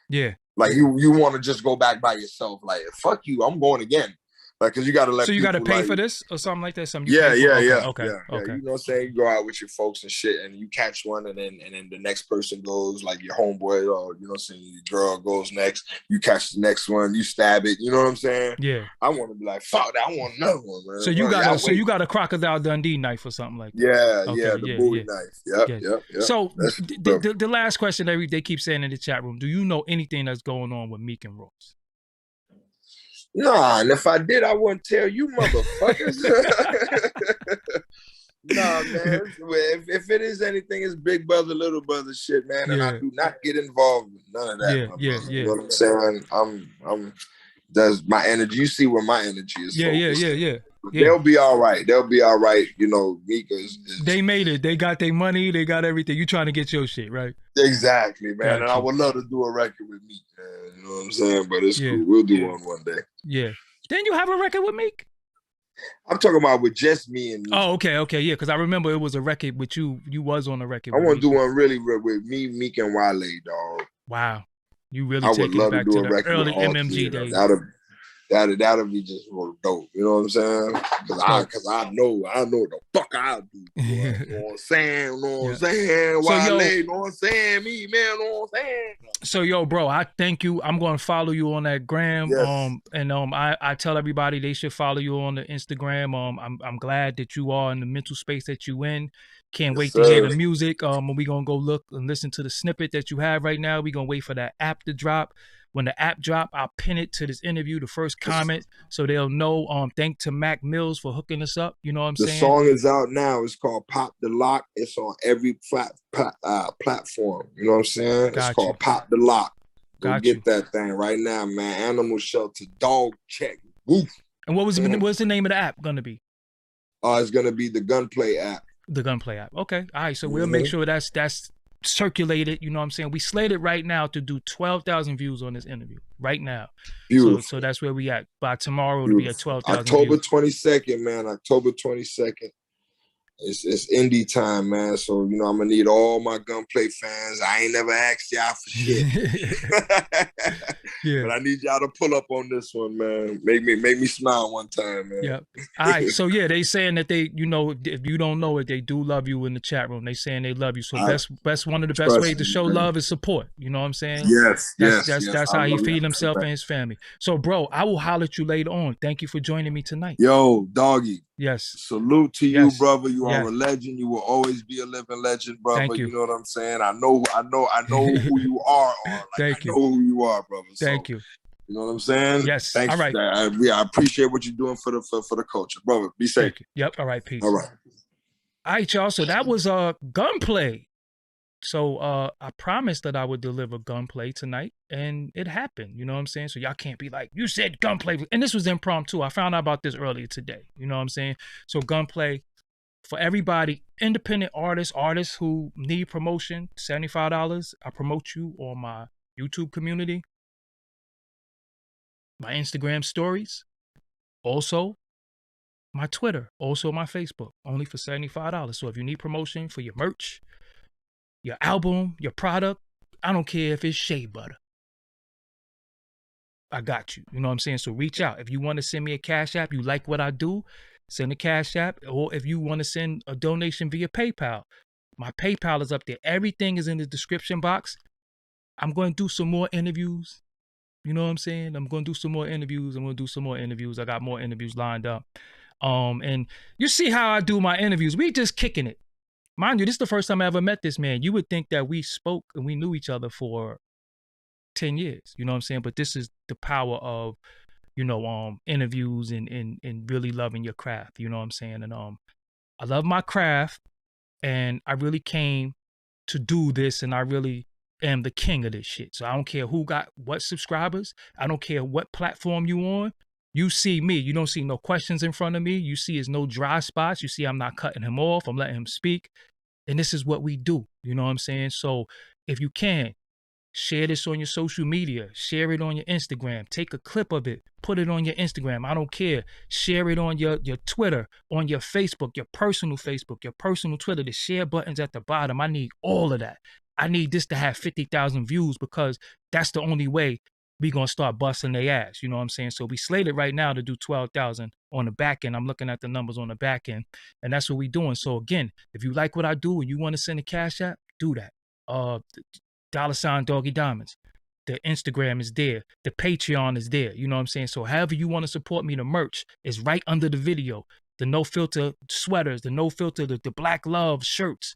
Yeah. Like you want to just go back by yourself. Like, fuck you, I'm going again. Like, cause you got to let. So you got to pay like, for this or something like that. Okay. You know what I'm saying? You go out with your folks and shit, and you catch one, and then the next person goes, like your homeboy, or you know what I'm saying, your girl goes next. You catch the next one, you stab it. You know what I'm saying? Yeah. I want to be like, fuck that. I want another one, man. So you got a Crocodile Dundee knife or something like that. The Bowie knife. Yep. So the last question they keep saying in the chat room: do you know anything that's going on with Meek and Ross? Nah, and if I did, I wouldn't tell you motherfuckers. Nah, man. If it is anything, it's big brother, little brother shit, man. And I do not get involved with none of that. You know what I'm saying? I'm that's my energy. You see where my energy is. Yeah. They'll be all right. You know, Mika's. They made it. They got their money. They got everything. You trying to get your shit, right? Exactly, man. And I would love to do a record with Meek, man. You know what I'm saying? But it's cool. We'll do one day. Yeah. Didn't you have a record with Meek? I'm talking about with just me and Meek. Oh, okay. Yeah, because I remember it was a record with you. You was on a record. I want to do one really with me, Meek, and Wale, dog. Wow. You really taking it back to the early MMG days. That'll be just real dope. You know what I'm saying? Because I know the fuck I'll do. You know what I'm saying? You know what I'm saying? Wale, you know what I'm saying? Me, man, you know what I'm saying? So, yo, bro, I thank you. I'm going to follow you on that gram. Yes. I tell everybody they should follow you on the Instagram. I'm glad that you are in the mental space that you in. Can't wait to hear the music. We're going to go look and listen to the snippet that you have right now. We're going to wait for that app to drop. When the app drop, I'll pin it to this interview, the first comment, so they'll know. Thank to Mac Mills for hooking us up. You know what I'm saying? The song is out now. It's called Pop the Lock. It's on every platform. You know what I'm saying? It's called Pop the Lock. Go get that thing right now, man. Animal Shelter, Dog Check. Woof. And what's the name of the app gonna be? It's gonna be the Gunplay app. The Gunplay app. Okay. All right. So we'll make sure that's circulated. You know what I'm saying? We slated right now to do 12,000 views on this interview right now. So that's where we at. By tomorrow it'll be at 12,000 October 22nd, man. October 22nd. It's indie time, man. So, you know, I'm gonna need all my Gunplay fans. I ain't never asked y'all for shit. But I need y'all to pull up on this one, man. Make me smile one time, man. Yep. All right. So they saying that they, you know, if you don't know it, they do love you in the chat room. They saying they love you. So best one of the best ways to show love is support. You know what I'm saying? Yes. That's how he feed himself and his family. So, bro, I will holler at you later on. Thank you for joining me tonight. Yo, Doggie. Yes. Salute to you, brother. You are a legend. You will always be a living legend, brother. Thank you. You know what I'm saying? I know who you are. Thank you. I know who you are, brother. Thank you. You know what I'm saying? Yes. Thanks. All right. I appreciate what you're doing for the culture, brother. Be safe. Yep. All right. Peace. All right. All right, y'all. So that was Gunplay. So I promised that I would deliver Gunplay tonight, and it happened. You know what I'm saying? So y'all can't be like, you said Gunplay, and this was impromptu. I found out about this earlier today. You know what I'm saying? So Gunplay, for everybody, independent artists who need promotion, $75. I promote you on my YouTube community, my Instagram stories, also my Twitter, also my Facebook, only for $75. So if you need promotion for your merch, your album, your product, I don't care if it's shea butter. I got you. You know what I'm saying? So reach out. If you want to send me a Cash App, you like what I do, send a Cash App. Or if you want to send a donation via PayPal, my PayPal is up there. Everything is in the description box. I'm going to do some more interviews. You know what I'm saying? I'm going to do some more interviews. I got more interviews lined up. And you see how I do my interviews. We just kicking it. Mind you, this is the first time I ever met this man. You would think that we spoke and we knew each other for 10 years. You know what I'm saying? But this is the power of, interviews and really loving your craft. You know what I'm saying? And I love my craft, and I really came to do this, and I really am the king of this shit. So I don't care who got what subscribers. I don't care what platform you on. You see me. You don't see no questions in front of me. You see is no dry spots. You see I'm not cutting him off. I'm letting him speak. And this is what we do. You know what I'm saying? So if you can, share this on your social media. Share it on your Instagram. Take a clip of it. Put it on your Instagram. I don't care. Share it on your Twitter, on your Facebook, your personal Twitter. The share button's at the bottom. I need all of that. I need this to have 50,000 views because that's the only way we going to start busting their ass. You know what I'm saying? So we slated right now to do 12,000 on the back end. I'm looking at the numbers on the back end, and that's what we doing. So again, if you like what I do and you want to send a Cash App, do that. $, Doggie Diamonds. The Instagram is there. The Patreon is there. You know what I'm saying? So however you want to support me, the merch is right under the video. The no filter sweaters, the no filter, the Black Love shirts,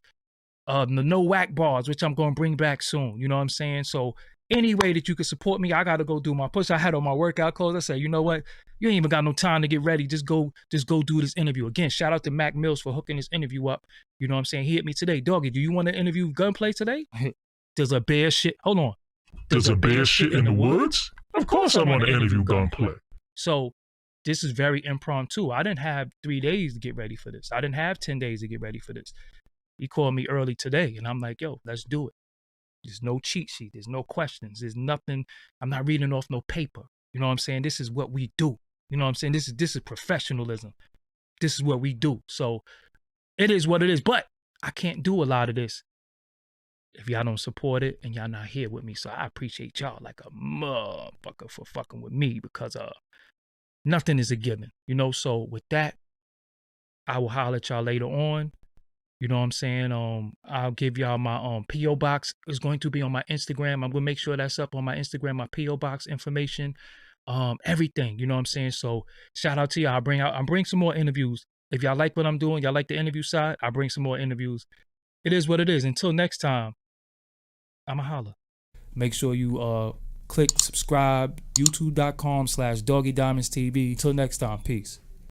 the no whack bars, which I'm going to bring back soon. You know what I'm saying? So any way that you can support me, I got to go do my push. I had on my workout clothes. I said, you know what? You ain't even got no time to get ready. Just go do this interview. Again, shout out to Mac Mills for hooking this interview up. You know what I'm saying? He hit me today. Doggie, do you want to interview Gunplay today? There's a bear shit. Hold on. There's a bear shit in the woods? Of course I want to interview Gunplay. So this is very impromptu. I didn't have 3 days to get ready for this. I didn't have 10 days to get ready for this. He called me early today, and I'm like, yo, let's do it. There's no cheat sheet. There's no questions. There's nothing. I'm not reading off no paper. You know what I'm saying? This is what we do. You know what I'm saying? This is professionalism. This is what we do. So it is what it is. But I can't do a lot of this if y'all don't support it and y'all not here with me. So I appreciate y'all like a motherfucker for fucking with me because nothing is a given. You know, so with that, I will holler at y'all later on. You know what I'm saying? I'll give y'all my P.O. box is going to be on my Instagram. I'm gonna make sure that's up on my Instagram, my P.O. box information, everything. You know what I'm saying? So shout out to y'all. I'll bring some more interviews. If y'all like what I'm doing, y'all like the interview side, I'll bring some more interviews. It is what it is. Until next time, I'ma holler. Make sure you click subscribe, youtube.com/doggiediamondstv. Until next time, peace.